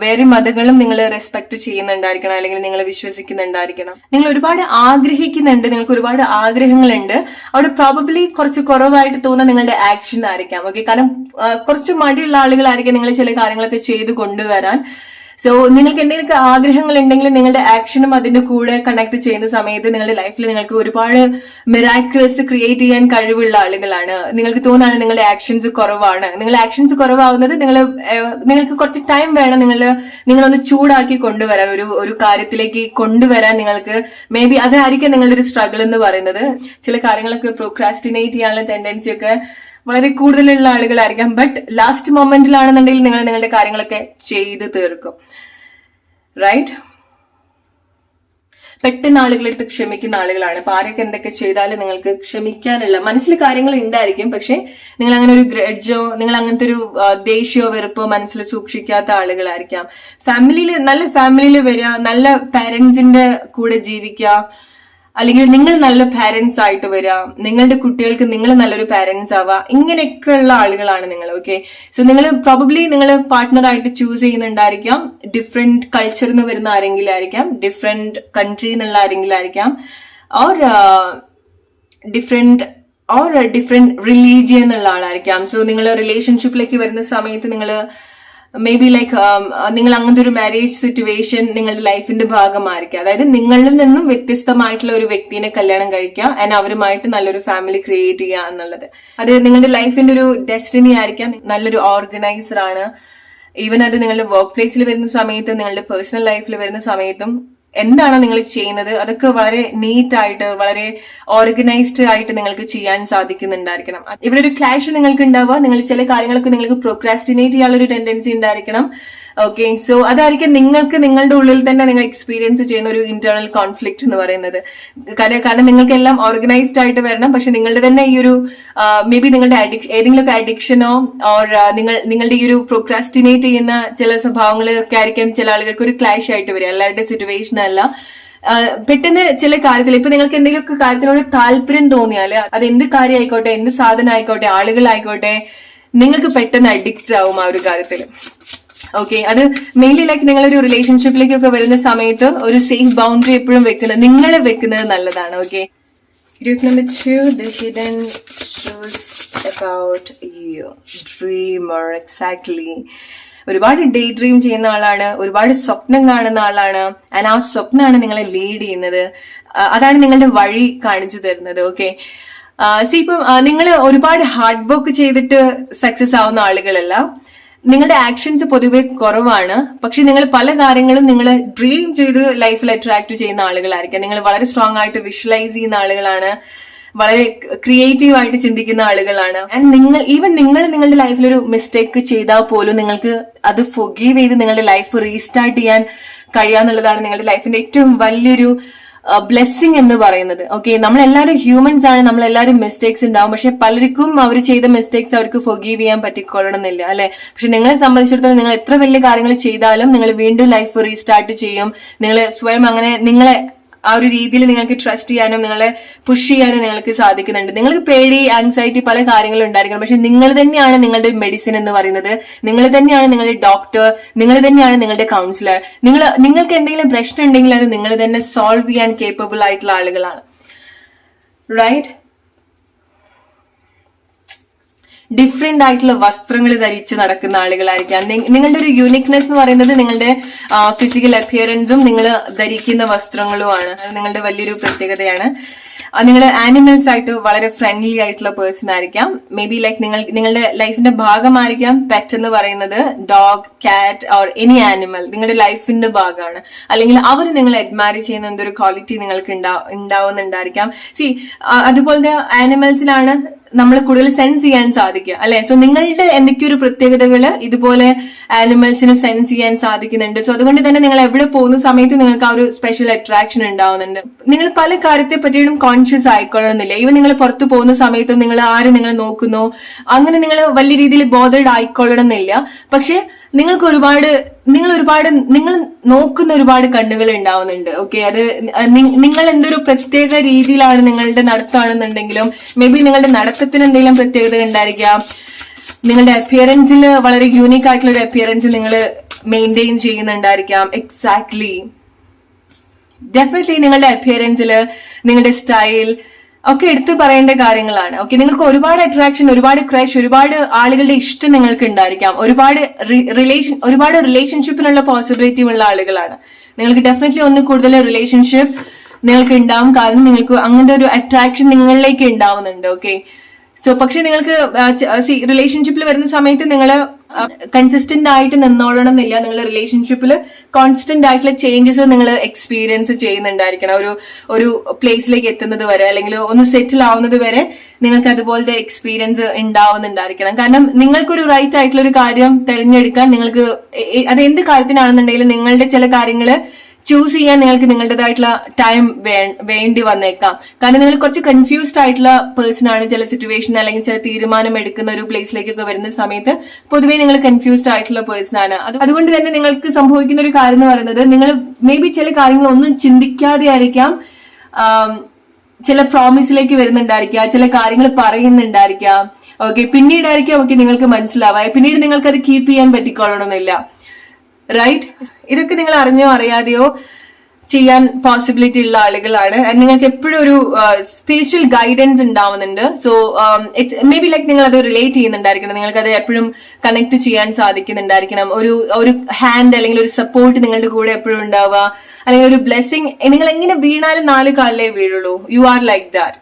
വേറെ മതങ്ങളും നിങ്ങൾ റെസ്പെക്ട് ചെയ്യുന്നുണ്ടായിരിക്കണം, അല്ലെങ്കിൽ നിങ്ങൾ വിശ്വസിക്കുന്നുണ്ടായിരിക്കണം. നിങ്ങൾ ഒരുപാട് ആഗ്രഹിക്കുന്നുണ്ട്, നിങ്ങൾക്ക് ഒരുപാട് ആഗ്രഹങ്ങളുണ്ട്. അവിടെ പ്രോബബ്ലി കുറച്ച് കുറവായിട്ട് തോന്നുന്ന നിങ്ങളുടെ ആക്ഷൻ ആയിരിക്കാം. ഓക്കെ, കാരണം കുറച്ച് മടിയുള്ള ആളുകളായിരിക്കും നിങ്ങൾ ചില കാര്യങ്ങളൊക്കെ ചെയ്ത് കൊണ്ടുവരാൻ. സോ നിങ്ങൾക്ക് എന്തെങ്കിലും ആഗ്രഹങ്ങൾ ഉണ്ടെങ്കിൽ നിങ്ങളുടെ ആക്ഷനും അതിന്റെ കൂടെ കണക്ട് ചെയ്യുന്ന സമയത്ത് നിങ്ങളുടെ ലൈഫിൽ നിങ്ങൾക്ക് ഒരുപാട് മിറാക്കിൾസ് ക്രിയേറ്റ് ചെയ്യാൻ കഴിവുള്ള ആളുകളാണ്. നിങ്ങൾക്ക് തോന്നാണ് നിങ്ങളുടെ ആക്ഷൻസ് കുറവാണ്. നിങ്ങളുടെ ആക്ഷൻസ് കുറവാകുന്നത് നിങ്ങൾക്ക് കുറച്ച് ടൈം വേണം. നിങ്ങളൊന്ന് ചൂടാക്കി കൊണ്ടുവരാൻ, ഒരു കാര്യത്തിലേക്ക് കൊണ്ടുവരാൻ നിങ്ങൾക്ക് മേ ബി അതായിരിക്കും നിങ്ങളുടെ ഒരു സ്ട്രഗിൾ എന്ന് പറയുന്നത്. ചില കാര്യങ്ങളൊക്കെ പ്രോക്രാസ്റ്റിനേറ്റ് ചെയ്യാനുള്ള ടെൻഡൻസി ഒക്കെ വളരെ കൂടുതലുള്ള ആളുകളായിരിക്കാം. ബട്ട് ലാസ്റ്റ് മൊമെന്റിലാണെന്നുണ്ടെങ്കിൽ നിങ്ങൾ നിങ്ങളുടെ കാര്യങ്ങളൊക്കെ ചെയ്ത് തീർക്കും, റൈറ്റ്. പെട്ടെന്ന് ആളുകളെടുത്ത് ക്ഷമിക്കുന്ന ആളുകളാണ്. അപ്പൊ ആരൊക്കെ എന്തൊക്കെ ചെയ്താലും നിങ്ങൾക്ക് ക്ഷമിക്കാനുള്ള മനസ്സിൽ കാര്യങ്ങൾ ഉണ്ടായിരിക്കും. പക്ഷെ നിങ്ങൾ അങ്ങനെ ഒരു ഗ്രഡ്ജോ, നിങ്ങൾ അങ്ങനത്തെ ഒരു ദേഷ്യമോ വെറുപ്പോ മനസ്സിൽ സൂക്ഷിക്കാത്ത ആളുകളായിരിക്കാം. നല്ല ഫാമിലിയിൽ വരിക, നല്ല പാരന്റ്സിന്റെ കൂടെ ജീവിക്കുക, അല്ലെങ്കിൽ നിങ്ങൾ നല്ല പാരന്റ്സ് ആയിട്ട് വരിക, നിങ്ങളുടെ കുട്ടികൾക്ക് നിങ്ങൾ നല്ലൊരു പാരന്റ്സ് ആവുക, ഇങ്ങനെയൊക്കെയുള്ള ആളുകളാണ് നിങ്ങൾ. ഓക്കെ, സോ നിങ്ങൾ പ്രോബബ്ലി നിങ്ങൾ പാർട്ട്ണറായിട്ട് ചൂസ് ചെയ്യുന്നുണ്ടായിരിക്കാം. ഡിഫറെന്റ് കൾച്ചറിൽ നിന്ന് വരുന്ന ആരെങ്കിലും ആയിരിക്കാം, ഡിഫറെന്റ് കൺട്രിയിൽ നിന്നുള്ള ആരെങ്കിലും ആയിരിക്കാം, ഓർ ഡിഫറെന്റ് റിലീജിയൻ എന്നുള്ള ആളായിരിക്കാം. സോ നിങ്ങൾ റിലേഷൻഷിപ്പിലേക്ക് വരുന്ന സമയത്ത് നിങ്ങൾ മേ ബി ലൈക്ക് നിങ്ങൾ അങ്ങനത്തെ ഒരു മാരേജ് സിറ്റുവേഷൻ നിങ്ങളുടെ ലൈഫിന്റെ ഭാഗമായിരിക്കും. അതായത് നിങ്ങളിൽ നിന്നും വ്യത്യസ്തമായിട്ടുള്ള ഒരു വ്യക്തിനെ കല്യാണം കഴിക്കുക, ആൻഡ് അവരുമായിട്ട് നല്ലൊരു ഫാമിലി ക്രിയേറ്റ് ചെയ്യുക എന്നുള്ളത് അത് നിങ്ങളുടെ ലൈഫിന്റെ ഒരു ഡെസ്റ്റിനി ആയിരിക്കാം. നല്ലൊരു ഓർഗനൈസർ ആണ്. ഈവൻ അത് നിങ്ങളുടെ വർക്ക് പ്ലേസിൽ വരുന്ന സമയത്തും നിങ്ങളുടെ പേഴ്സണൽ ലൈഫിൽ വരുന്ന സമയത്തും എന്താണോ നിങ്ങൾ ചെയ്യുന്നത് അതൊക്കെ വളരെ നീറ്റ് ആയിട്ട് വളരെ ഓർഗനൈസ്ഡ് ആയിട്ട് നിങ്ങൾക്ക് ചെയ്യാൻ സാധിക്കുന്നുണ്ടായിരിക്കണം. ഇവിടെ ഒരു ക്ലാഷ് നിങ്ങൾക്ക് ഉണ്ടാവുക, നിങ്ങൾ ചില കാര്യങ്ങളൊക്കെ നിങ്ങൾക്ക് പ്രോക്രാസ്റ്റിനേറ്റ് ചെയ്യാനുള്ള ഒരു ടെൻഡൻസി ഉണ്ടായിരിക്കണം. ഓക്കെ, സോ അതായിരിക്കും നിങ്ങൾക്ക് നിങ്ങളുടെ ഉള്ളിൽ തന്നെ നിങ്ങൾ എക്സ്പീരിയൻസ് ചെയ്യുന്ന ഒരു ഇന്റേണൽ കോൺഫ്ലിക്റ്റ് എന്ന് പറയുന്നത്. കാരണം നിങ്ങൾക്ക് എല്ലാം ഓർഗനൈസ്ഡ് ആയിട്ട് വരണം, പക്ഷെ നിങ്ങളുടെ തന്നെ ഈ ഒരു മേ ബി നിങ്ങളുടെ ഏതെങ്കിലുമൊക്കെ അഡിക്ഷനോ ഓർ നിങ്ങളുടെ ഈ ഒരു പ്രോക്രാസ്റ്റിനേറ്റ് ചെയ്യുന്ന ചില സ്വഭാവങ്ങളൊക്കെ ആയിരിക്കും ചില ആളുകൾക്ക് ഒരു ക്ലാഷ് ആയിട്ട് വരിക. എല്ലാവരുടെ സിറ്റുവേഷൻ അല്ല, പെട്ടെന്ന് ചില കാര്യത്തിൽ ഇപ്പൊ നിങ്ങൾക്ക് എന്തെങ്കിലുമൊക്കെ കാര്യത്തിനോട് താല്പര്യം തോന്നിയാല് അത് എന്ത് കാര്യം ആയിക്കോട്ടെ, എന്ത് സാധനം ആയിക്കോട്ടെ, ആളുകളായിക്കോട്ടെ, നിങ്ങൾക്ക് പെട്ടെന്ന് അഡിക്റ്റ് ആവും ആ ഒരു കാര്യത്തിൽ. ഓക്കെ, അത് മെയിൻലി ലൈക്ക് നിങ്ങളൊരു റിലേഷൻഷിപ്പിലേക്കൊക്കെ വരുന്ന സമയത്ത് ഒരു സേഫ് ബൗണ്ടറി എപ്പോഴും നിങ്ങളെ വെക്കുന്നത് നല്ലതാണ്. Okay, group number 2, the hidden truth about you. Dreamer, exactly. ഒരുപാട് ഡേ ഡ്രീം ചെയ്യുന്ന ആളാണ്, ഒരുപാട് സ്വപ്നം കാണുന്ന ആളാണ്, ആൻഡ് ആ സ്വപ്നമാണ് നിങ്ങളെ ലീഡ് ചെയ്യുന്നത്, അതാണ് നിങ്ങളുടെ വഴി കാണിച്ചു തരുന്നത്. ഓക്കെ, ഇപ്പം നിങ്ങൾ ഒരുപാട് ഹാർഡ് വർക്ക് ചെയ്തിട്ട് സക്സസ് ആവുന്ന ആളുകളല്ല, നിങ്ങളുടെ ആക്ഷൻസ് പൊതുവെ കുറവാണ്, പക്ഷെ നിങ്ങൾ പല കാര്യങ്ങളും നിങ്ങൾ ഡ്രീം ചെയ്ത് ലൈഫിൽ അട്രാക്ട് ചെയ്യുന്ന ആളുകളായിരിക്കാം. നിങ്ങൾ വളരെ സ്ട്രോങ് ആയിട്ട് വിഷ്വലൈസ് ചെയ്യുന്ന ആളുകളാണ്, വളരെ ക്രിയേറ്റീവ് ആയിട്ട് ചിന്തിക്കുന്ന ആളുകളാണ്. ആൻഡ് നിങ്ങൾ നിങ്ങളുടെ ലൈഫിൽ ഒരു മിസ്റ്റേക്ക് ചെയ്താൽ പോലും നിങ്ങൾക്ക് അത് ഫൊഗീവ് ചെയ്ത് നിങ്ങളുടെ ലൈഫ് റീസ്റ്റാർട്ട് ചെയ്യാൻ കഴിയാന്നുള്ളതാണ് നിങ്ങളുടെ ലൈഫിന്റെ ഏറ്റവും വലിയൊരു ബ്ലെസ്സിങ് എന്ന് പറയുന്നത്. ഓക്കെ, നമ്മളെല്ലാവരും ഹ്യൂമൻസ് ആണ്, നമ്മളെല്ലാവരും മിസ്റ്റേക്സ് ഉണ്ടാവും, പക്ഷെ പലർക്കും അവർ ചെയ്ത മിസ്റ്റേക്സ് അവർക്ക് ഫൊഗീവ് ചെയ്യാൻ പറ്റിക്കൊള്ളണമെന്നില്ല, അല്ലെ? പക്ഷെ നിങ്ങളെ സംബന്ധിച്ചിടത്തോളം നിങ്ങൾ എത്ര വലിയ കാര്യങ്ങൾ ചെയ്താലും നിങ്ങൾ വീണ്ടും ലൈഫ് റീസ്റ്റാർട്ട് ചെയ്യും. നിങ്ങൾ സ്വയം അങ്ങനെ നിങ്ങളെ ആ ഒരു രീതിയിൽ നിങ്ങൾക്ക് ട്രസ്റ്റ് ചെയ്യാനും നിങ്ങളെ പുഷ് ചെയ്യാനും നിങ്ങൾക്ക് സാധിക്കുന്നുണ്ട്. നിങ്ങൾക്ക് പേടി, ആങ്സൈറ്റി, പല കാര്യങ്ങളും ഉണ്ടായിരിക്കണം, പക്ഷെ നിങ്ങൾ തന്നെയാണ് നിങ്ങളുടെ മെഡിസിൻ എന്ന് പറയുന്നത്, നിങ്ങൾ തന്നെയാണ് നിങ്ങളുടെ ഡോക്ടർ, നിങ്ങൾ തന്നെയാണ് നിങ്ങളുടെ കൗൺസിലർ. നിങ്ങൾക്ക് എന്തെങ്കിലും പ്രശ്നം ഉണ്ടെങ്കിൽ അത് നിങ്ങൾ തന്നെ സോൾവ് ചെയ്യാൻ കേപ്പബിൾ ആയിട്ടുള്ള ആളുകളാണ്. റൈറ്റ്? ഡിഫറെന്റ് ആയിട്ടുള്ള വസ്ത്രങ്ങൾ ധരിച്ച് നടക്കുന്ന ആളുകളായിരിക്കാം. നിങ്ങളുടെ ഒരു യൂണിക്നെസ് എന്ന് പറയുന്നത് നിങ്ങളുടെ ഫിസിക്കൽ അപ്പിയറൻസും നിങ്ങൾ ധരിക്കുന്ന വസ്ത്രങ്ങളുമാണ്. അത് നിങ്ങളുടെ വലിയൊരു പ്രത്യേകതയാണ്. നിങ്ങൾ ആനിമൽസ് ആയിട്ട് വളരെ ഫ്രണ്ട്ലി ആയിട്ടുള്ള പേഴ്സൺ ആയിരിക്കാം. മേ ബി ലൈക്ക് നിങ്ങളുടെ ലൈഫിന്റെ ഭാഗമായിരിക്കാം പെറ്റ് എന്ന് പറയുന്നത്. ഡോഗ്, കാറ്റ് ഓർ എനി ആനിമൽ നിങ്ങളുടെ ലൈഫിന്റെ ഭാഗമാണ്. അല്ലെങ്കിൽ അവർ നിങ്ങൾ അഡ്മയർ ചെയ്യുന്ന എന്തൊരു ക്വാളിറ്റി നിങ്ങൾക്ക് ഉണ്ടാവുന്നുണ്ടായിരിക്കാം. അതുപോലത്തെ ആനിമൽസിലാണ് നമ്മൾ കൂടുതൽ സെൻസ് ചെയ്യാൻ സാധിക്കുക, അല്ലെ? സോ നിങ്ങളുടെ എന്തൊക്കെയോ ഒരു പ്രത്യേകതകൾ ഇതുപോലെ ആനിമൽസിന് സെൻസ് ചെയ്യാൻ സാധിക്കുന്നുണ്ട്. സോ അതുകൊണ്ട് തന്നെ നിങ്ങൾ എവിടെ പോകുന്ന സമയത്ത് നിങ്ങൾക്ക് ആ ഒരു സ്പെഷ്യൽ അട്രാക്ഷൻ ഉണ്ടാവുന്നുണ്ട്. നിങ്ങൾ പല കാര്യത്തെ പറ്റിയും കോൺഷ്യസ് ആയിക്കൊള്ളണമെന്നില്ല. ഈവൻ നിങ്ങൾ പുറത്തു പോകുന്ന സമയത്ത് നിങ്ങൾ ആര് നിങ്ങൾ നോക്കുന്നു അങ്ങനെ നിങ്ങൾ വലിയ രീതിയിൽ ബോധേഡ് ആയിക്കൊള്ളണമെന്നില്ല. പക്ഷെ നിങ്ങൾ നോക്കുന്ന ഒരുപാട് കണ്ണുകൾ ഉണ്ടാവുന്നുണ്ട്. ഓക്കെ, അത് നിങ്ങൾ എന്തൊരു പ്രത്യേക രീതിയിലാണ് നിങ്ങളുടെ നടത്താണെന്നുണ്ടെങ്കിലും മേ ബി നിങ്ങളുടെ നടത്തത്തിന് എന്തെങ്കിലും പ്രത്യേകത ഉണ്ടായിരിക്കാം. നിങ്ങളുടെ അപ്പിയറൻസിൽ വളരെ യൂണീക്ക് ആയിട്ടുള്ള ഒരു അപ്പിയറൻസ് നിങ്ങൾ മെയിൻറ്റെയിൻ ചെയ്യുന്നുണ്ടായിരിക്കാം. എക്സാക്ട്ലി, ഡെഫിനറ്റ്ലി നിങ്ങളുടെ അപ്പിയറൻസിൽ നിങ്ങളുടെ സ്റ്റൈൽ ഒക്കെ എടുത്തു പറയേണ്ട കാര്യങ്ങളാണ്. ഓക്കെ, നിങ്ങൾക്ക് ഒരുപാട് അട്രാക്ഷൻ, ഒരുപാട് ക്രഷ്, ഒരുപാട് ആളുകളുടെ ഇഷ്ടം നിങ്ങൾക്ക് ഉണ്ടായിരിക്കാം. ഒരുപാട് റിലേഷൻഷിപ്പിനുള്ള പോസിബിലിറ്റി ഉള്ള ആളുകളാണ്. നിങ്ങൾക്ക് ഡെഫിനറ്റ്ലി ഒന്ന് കൂടുതൽ റിലേഷൻഷിപ്പ് നിങ്ങൾക്ക് ഉണ്ടാവും, കാരണം നിങ്ങൾക്ക് അങ്ങനത്തെ ഒരു അട്രാക്ഷൻ നിങ്ങളിലേക്ക് ഉണ്ടാവുന്നുണ്ട്. ഓക്കെ, സോ പക്ഷെ നിങ്ങൾക്ക് റിലേഷൻഷിപ്പിൽ വരുന്ന സമയത്ത് നിങ്ങൾ കൺസിസ്റ്റന്റ് ആയിട്ട് നിന്നോളണം എന്നില്ല. നിങ്ങൾ റിലേഷൻഷിപ്പിൽ കോൺസ്റ്റന്റ് ആയിട്ടുള്ള ചേഞ്ചസ് നിങ്ങൾ എക്സ്പീരിയൻസ് ചെയ്യുന്നുണ്ടായിരിക്കണം. ഒരു പ്ലേസിലേക്ക് എത്തുന്നത് വരെ അല്ലെങ്കിൽ ഒന്ന് സെറ്റിൽ ആവുന്നത് വരെ നിങ്ങൾക്ക് അതുപോലത്തെ എക്സ്പീരിയൻസ് ഉണ്ടാവുന്നുണ്ടായിരിക്കണം. കാരണം നിങ്ങൾക്കൊരു റൈറ്റ് ആയിട്ടുള്ള ഒരു കാര്യം തിരഞ്ഞെടുക്കാൻ നിങ്ങൾക്ക് അത് എന്ത് കാര്യത്തിനാണെന്നുണ്ടെങ്കിലും നിങ്ങളുടെ ചില കാര്യങ്ങള് ചൂസ് ചെയ്യാൻ നിങ്ങൾക്ക് നിങ്ങളുടേതായിട്ടുള്ള ടൈം വേണ്ടി വന്നേക്കാം. കാരണം നിങ്ങൾ കുറച്ച് കൺഫ്യൂസ്ഡ് ആയിട്ടുള്ള പേഴ്സൺ ആണ്. ചില സിറ്റുവേഷൻ അല്ലെങ്കിൽ ചില തീരുമാനം എടുക്കുന്ന ഒരു പ്ലേസിലേക്കൊക്കെ വരുന്ന സമയത്ത് പൊതുവേ നിങ്ങൾ കൺഫ്യൂസ്ഡ് ആയിട്ടുള്ള പേഴ്സൺ ആണ്. അതുകൊണ്ട് തന്നെ നിങ്ങൾക്ക് സംഭവിക്കുന്ന ഒരു കാര്യം എന്ന് പറയുന്നത് നിങ്ങൾ മേ ബി ചില കാര്യങ്ങൾ ഒന്നും ചിന്തിക്കാതെ ആയിരിക്കാം ചില പ്രോമിസിലേക്ക് വരുന്നുണ്ടായിരിക്കാം, ചില കാര്യങ്ങൾ പറയുന്നുണ്ടായിരിക്കാം. ഓക്കെ, പിന്നീടായിരിക്കാം ഓക്കെ നിങ്ങൾക്ക് മനസ്സിലാവുക, പിന്നീട് നിങ്ങൾക്ക് അത് കീപ്പ് ചെയ്യാൻ പറ്റിക്കൊള്ളണമെന്നില്ല. റൈറ്റ്? ഇതൊക്കെ നിങ്ങൾ അറിഞ്ഞോ അറിയാതെയോ ചെയ്യാൻ പോസിബിലിറ്റി ഉള്ള ആളുകളാണ്. നിങ്ങൾക്ക് എപ്പോഴും ഒരു സ്പിരിച്വൽ ഗൈഡൻസ് ഉണ്ടാവുന്നുണ്ട്. So it's may be like നിങ്ങൾ അത് റിലേറ്റ് ചെയ്യുന്നുണ്ടായിരിക്കണം, നിങ്ങൾക്ക് അത് എപ്പോഴും കണക്ട് ചെയ്യാൻ സാധിക്കുന്നുണ്ടായിരിക്കണം. ഒരു ഹാൻഡ് അല്ലെങ്കിൽ ഒരു സപ്പോർട്ട് നിങ്ങളുടെ കൂടെ എപ്പോഴും ഉണ്ടാവുക, അല്ലെങ്കിൽ ഒരു ബ്ലെസ്സിങ്. നിങ്ങൾ എങ്ങനെ വീണാലും 4 കാലിലേ വീഴുള്ളൂ. You are like that.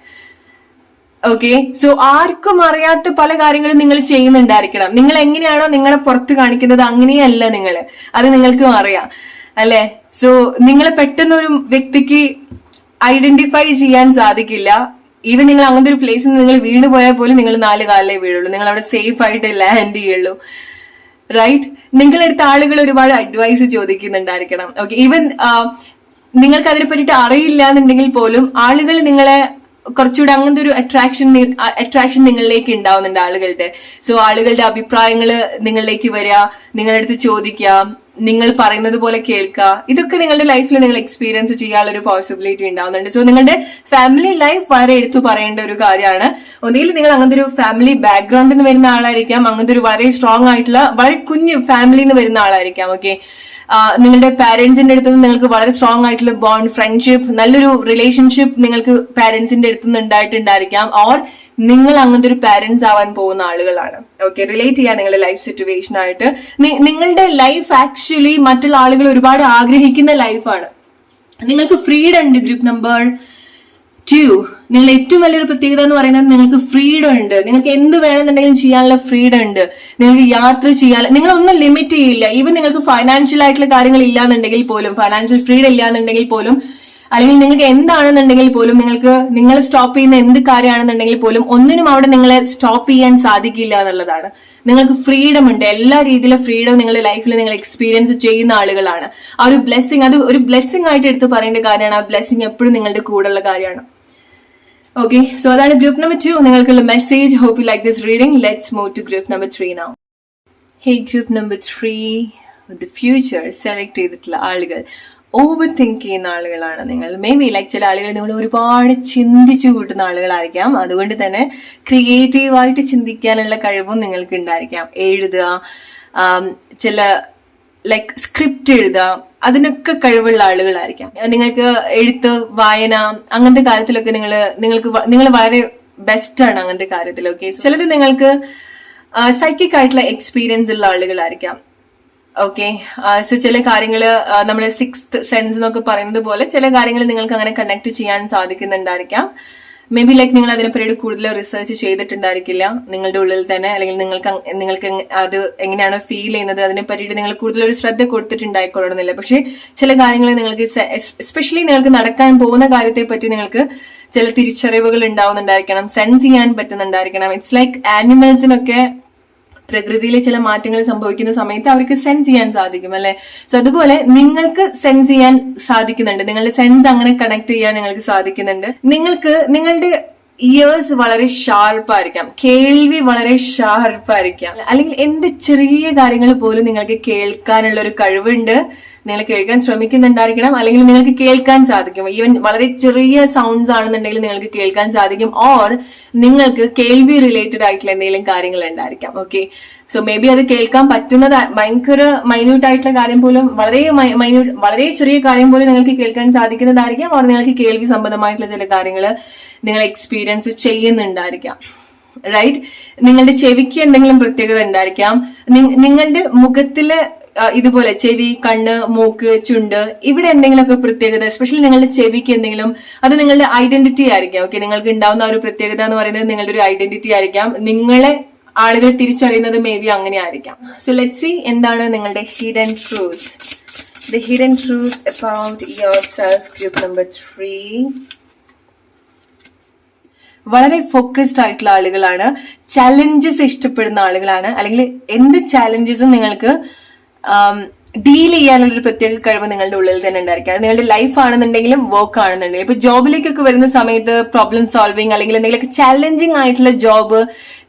Okay, so ആർക്കും അറിയാത്ത പല കാര്യങ്ങളും നിങ്ങൾ ചെയ്യുന്നുണ്ടായിരിക്കണം. നിങ്ങൾ എങ്ങനെയാണോ നിങ്ങളെ പുറത്ത് കാണിക്കുന്നത് അങ്ങനെയല്ല നിങ്ങൾ, അത് നിങ്ങൾക്കും അറിയാം. അല്ലെ? സോ നിങ്ങളെ പെട്ടെന്ന് ഒരു വ്യക്തിക്ക് ഐഡന്റിഫൈ ചെയ്യാൻ സാധിക്കില്ല. ഈവൻ നിങ്ങൾ അങ്ങനത്തെ ഒരു പ്ലേസിൽ നിങ്ങൾ വീണ് പോയാൽ പോലും നിങ്ങൾ 4 കാലിലേ വീഴുള്ളൂ, നിങ്ങൾ അവിടെ സേഫ് ആയിട്ട് ലാൻഡ് ചെയ്യുള്ളൂ. റൈറ്റ്? നിങ്ങളെടുത്ത ആളുകൾ ഒരുപാട് അഡ്വൈസ് ചോദിക്കുന്നുണ്ടായിരിക്കണം. ഓക്കെ, ഈവൻ നിങ്ങൾക്ക് അതിനെ പറ്റിയിട്ട് അറിയില്ല എന്നുണ്ടെങ്കിൽ പോലും ആളുകൾ നിങ്ങളെ കുറച്ചുകൂടെ അങ്ങനത്തെ ഒരു അട്രാക്ഷൻ നിങ്ങളിലേക്ക് ഉണ്ടാവുന്നുണ്ട് ആളുകളുടെ. സോ ആളുകളുടെ അഭിപ്രായങ്ങൾ നിങ്ങളിലേക്ക് വരിക, നിങ്ങളുടെ അടുത്ത് ചോദിക്കുക, നിങ്ങൾ പറയുന്നത് പോലെ കേൾക്കുക, ഇതൊക്കെ നിങ്ങളുടെ ലൈഫിൽ നിങ്ങൾ എക്സ്പീരിയൻസ് ചെയ്യാനുള്ള ഒരു പോസിബിലിറ്റി ഉണ്ടാവുന്നുണ്ട്. സോ നിങ്ങളുടെ ഫാമിലി ലൈഫ് വളരെ എടുത്തു പറയേണ്ട ഒരു കാര്യമാണ്. ഒന്നുകിൽ നിങ്ങൾ അങ്ങനത്തെ ഒരു ഫാമിലി ബാക്ക്ഗ്രൗണ്ടിൽ നിന്ന് വരുന്ന ആളായിരിക്കാം, അങ്ങനത്തെ ഒരു വളരെ സ്ട്രോങ് ആയിട്ടുള്ള വളരെ കുഞ്ഞു ഫാമിലിയിൽ നിന്ന് വരുന്ന ആളായിരിക്കാം. ഓക്കെ, നിങ്ങളുടെ പാരന്റ്സിന്റെ അടുത്ത് നിന്ന് നിങ്ങൾക്ക് വളരെ സ്ട്രോങ് ആയിട്ടുള്ള ബോണ്ട്, ഫ്രണ്ട്ഷിപ്പ്, നല്ലൊരു റിലേഷൻഷിപ്പ് നിങ്ങൾക്ക് പാരന്റ്സിന്റെ അടുത്ത് നിന്ന് ഉണ്ടായിട്ടുണ്ടായിരിക്കാം. ഓർ നിങ്ങൾ അങ്ങനത്തെ ഒരു പാരന്റ്സ് ആവാൻ പോകുന്ന ആളുകളാണ്. ഓക്കെ, റിലേറ്റ് ചെയ്യാൻ നിങ്ങളുടെ ലൈഫ് സിറ്റുവേഷൻ ആയിട്ട്. നിങ്ങളുടെ ലൈഫ് ആക്ച്വലി മറ്റുള്ള ആളുകൾ ഒരുപാട് ആഗ്രഹിക്കുന്ന ലൈഫാണ്. നിങ്ങൾക്ക് ഫ്രീഡം ഉണ്ട്. ഗ്രൂപ്പ് നമ്പർ 2, നിങ്ങൾ ഏറ്റവും വലിയൊരു പ്രത്യേകത എന്ന് പറയുന്നത് നിങ്ങൾക്ക് ഫ്രീഡം ഉണ്ട്. നിങ്ങൾക്ക് എന്ത് വേണമെന്നുണ്ടെങ്കിലും ചെയ്യാനുള്ള ഫ്രീഡം ഉണ്ട്. നിങ്ങൾക്ക് യാത്ര ചെയ്യാൻ, നിങ്ങളൊന്നും ലിമിറ്റ് ചെയ്യില്ല. ഈവൻ നിങ്ങൾക്ക് ഫൈനാൻഷ്യൽ ആയിട്ടുള്ള കാര്യങ്ങൾ ഇല്ലാന്നുണ്ടെങ്കിൽ പോലും, ഫൈനാൻഷ്യൽ ഫ്രീഡം ഇല്ലാന്നുണ്ടെങ്കിൽ പോലും, അല്ലെങ്കിൽ നിങ്ങൾക്ക് എന്താണെന്നുണ്ടെങ്കിൽ പോലും, നിങ്ങൾ സ്റ്റോപ്പ് ചെയ്യുന്ന എന്ത് കാര്യമാണെന്നുണ്ടെങ്കിൽ പോലും ഒന്നിനും അവിടെ നിങ്ങളെ സ്റ്റോപ്പ് ചെയ്യാൻ സാധിക്കില്ല എന്നുള്ളതാണ്. നിങ്ങൾക്ക് ഫ്രീഡം ഉണ്ട്. എല്ലാ രീതിയിലും ഫ്രീഡം നിങ്ങളുടെ ലൈഫിൽ നിങ്ങൾ എക്സ്പീരിയൻസ് ചെയ്യുന്ന ആളുകളാണ്. ആ ഒരു ബ്ലെസ്സിങ്, അത് ഒരു ബ്ലെസ്സിങ് ആയിട്ട് എടുത്ത് പറയേണ്ട കാര്യമാണ്. ആ ബ്ലെസ്സിങ് എപ്പോഴും നിങ്ങളുടെ കൂടെയുള്ള കാര്യമാണ്. ഓക്കെ, സോ അതാണ് ഗ്രൂപ്പ് നമ്പർ 2 നിങ്ങൾക്കുള്ള message. Hope you like this reading. Let's move to group number 3 now. Hey, group number 3 the future select ചെയ്തിട്ടുള്ള ആളുകൾ ഓവർ തിങ്ക് ചെയ്യുന്ന ആളുകളാണ് നിങ്ങൾ. മേ ബി ലൈക്ക് ചില ആളുകൾ നിങ്ങൾ ഒരുപാട് ചിന്തിച്ചു കൂട്ടുന്ന ആളുകളായിരിക്കാം. അതുകൊണ്ട് തന്നെ ക്രിയേറ്റീവായിട്ട് ചിന്തിക്കാനുള്ള കഴിവും നിങ്ങൾക്ക് ഉണ്ടായിരിക്കാം. എഴുതുക, ചില ലൈക്ക് സ്ക്രിപ്റ്റ് എഴുതുക, അതിനൊക്കെ കഴിവുള്ള ആളുകളായിരിക്കാം. നിങ്ങൾക്ക് എഴുത്ത്, വായന, അങ്ങനത്തെ കാര്യത്തിലൊക്കെ നിങ്ങൾ വളരെ ബെസ്റ്റ് ആണ് അങ്ങനത്തെ കാര്യത്തിലൊക്കെ. ചിലത് നിങ്ങൾക്ക് സൈക്കിക് ആയിട്ടുള്ള എക്സ്പീരിയൻസ് ഉള്ള ആളുകളായിരിക്കാം. ഓക്കെ, സോ ചില കാര്യങ്ങൾ നമ്മുടെ 6th സെൻസ് എന്നൊക്കെ പറയുന്നത് പോലെ ചില കാര്യങ്ങൾ നിങ്ങൾക്ക് അങ്ങനെ കണക്ട് ചെയ്യാൻ സാധിക്കുന്നുണ്ടായിരിക്കാം. മേ ബി ലൈക്ക് നിങ്ങൾ അതിനെപ്പറ്റി കൂടുതൽ റിസർച്ച് ചെയ്തിട്ടുണ്ടായിരിക്കില്ല നിങ്ങളുടെ ഉള്ളിൽ തന്നെ, അല്ലെങ്കിൽ നിങ്ങൾക്ക് അത് എങ്ങനെയാണ് ഫീൽ ചെയ്യുന്നത് അതിനെ പറ്റിയിട്ട് നിങ്ങൾ കൂടുതലൊരു ശ്രദ്ധ കൊടുത്തിട്ടുണ്ടായിക്കൊള്ളണമെന്നില്ല. പക്ഷെ ചില കാര്യങ്ങൾ നിങ്ങൾക്ക് എസ്പെഷ്യലി നിങ്ങൾക്ക് നടക്കാൻ പോകുന്ന കാര്യത്തെ പറ്റി നിങ്ങൾക്ക് ചില തിരിച്ചറിവുകൾ ഉണ്ടാവുന്നുണ്ടായിരിക്കണം, സെൻസ് ചെയ്യാൻ പറ്റുന്നുണ്ടായിരിക്കണം. ഇറ്റ്സ് ലൈക്ക് ആനിമൽസിനൊക്കെ പ്രകൃതിയിലെ ചില മാറ്റങ്ങൾ സംഭവിക്കുന്ന സമയത്ത് അവർക്ക് സെൻസ് ചെയ്യാൻ സാധിക്കും, അല്ലെ? സോ അതുപോലെ നിങ്ങൾക്ക് സെൻസ് ചെയ്യാൻ സാധിക്കുന്നുണ്ട്. നിങ്ങളുടെ സെൻസ് അങ്ങനെ കണക്ട് ചെയ്യാൻ നിങ്ങൾക്ക് സാധിക്കുന്നുണ്ട്. നിങ്ങളുടെ ഇയേഴ്സ് വളരെ ഷാർപ്പായിരിക്കാം, കേൾവി വളരെ ഷാർപ്പായിരിക്കാം, അല്ലെങ്കിൽ എന്ത് ചെറിയ കാര്യങ്ങൾ പോലും നിങ്ങൾക്ക് കേൾക്കാനുള്ള ഒരു കഴിവുണ്ട്. നിങ്ങൾ കേൾക്കാൻ ശ്രമിക്കുന്നുണ്ടായിരിക്കണം, അല്ലെങ്കിൽ നിങ്ങൾക്ക് കേൾക്കാൻ സാധിക്കും. ഈവൻ വളരെ ചെറിയ സൗണ്ട്സ് ആണെന്നുണ്ടെങ്കിൽ നിങ്ങൾക്ക് കേൾക്കാൻ സാധിക്കും. ഓർ നിങ്ങൾക്ക് കേൾവി റിലേറ്റഡ് ആയിട്ടുള്ള എന്തെങ്കിലും കാര്യങ്ങൾ ഉണ്ടായിരിക്കാം. ഓക്കെ, സോ മേ ബി അത് കേൾക്കാൻ പറ്റുന്നത് ഭയങ്കര മൈന്യൂട്ട് ആയിട്ടുള്ള കാര്യം പോലും, വളരെ ചെറിയ കാര്യം പോലും നിങ്ങൾക്ക് കേൾക്കാൻ സാധിക്കുന്നതായിരിക്കാം. ഓർ നിങ്ങൾക്ക് കേൾവി സംബന്ധമായിട്ടുള്ള ചില കാര്യങ്ങൾ നിങ്ങൾ എക്സ്പീരിയൻസ് ചെയ്യുന്നുണ്ടായിരിക്കാം. റൈറ്റ്? നിങ്ങളുടെ ചെവിക്ക് എന്തെങ്കിലും പ്രത്യേകത ഉണ്ടായിരിക്കാം. നിങ്ങളുടെ മുഖത്തില് ഇതുപോലെ ചെവി, കണ്ണ്, മൂക്ക്, ചുണ്ട്, ഇവിടെ എന്തെങ്കിലുമൊക്കെ പ്രത്യേകത, എസ്പെഷ്യലി നിങ്ങളുടെ ചെവിക്ക് എന്തെങ്കിലും, അത് നിങ്ങളുടെ ഐഡന്റിറ്റി ആയിരിക്കാം. ഓക്കെ, നിങ്ങൾക്ക് ഉണ്ടാവുന്ന ഒരു പ്രത്യേകത എന്ന് പറയുന്നത് നിങ്ങളുടെ ഒരു ഐഡന്റിറ്റി ആയിരിക്കാം. നിങ്ങളെ ആളുകൾ തിരിച്ചറിയുന്നത് മേ ബി അങ്ങനെ ആയിരിക്കാം. സോ ലെറ്റ്സ് സീ എന്താണ് നിങ്ങളുടെ hidden truth. The hidden truth about yourself, group number 3. വളരെ ഫോക്കസ്ഡ് ആയിട്ടുള്ള ആളുകളാണ്, ചലഞ്ചസ് ഇഷ്ടപ്പെടുന്ന ആളുകളാണ്, അല്ലെങ്കിൽ എന്ത് ചാലഞ്ചസും നിങ്ങൾക്ക് ഡീൽ ചെയ്യാനുള്ള ഒരു പ്രത്യേക കഴിവ് നിങ്ങളുടെ ഉള്ളിൽ തന്നെ ഉണ്ടായിരിക്കും. നിങ്ങളുടെ ലൈഫ് ആണെന്നുണ്ടെങ്കിലും വർക്ക് ആണെന്നുണ്ടെങ്കിലും, ഇപ്പൊ ജോബിലേക്കൊക്കെ വരുന്ന സമയത്ത് പ്രോബ്ലം സോൾവിങ് അല്ലെങ്കിൽ എന്തെങ്കിലുമൊക്കെ ചാലഞ്ചിങ് ആയിട്ടുള്ള ജോബ്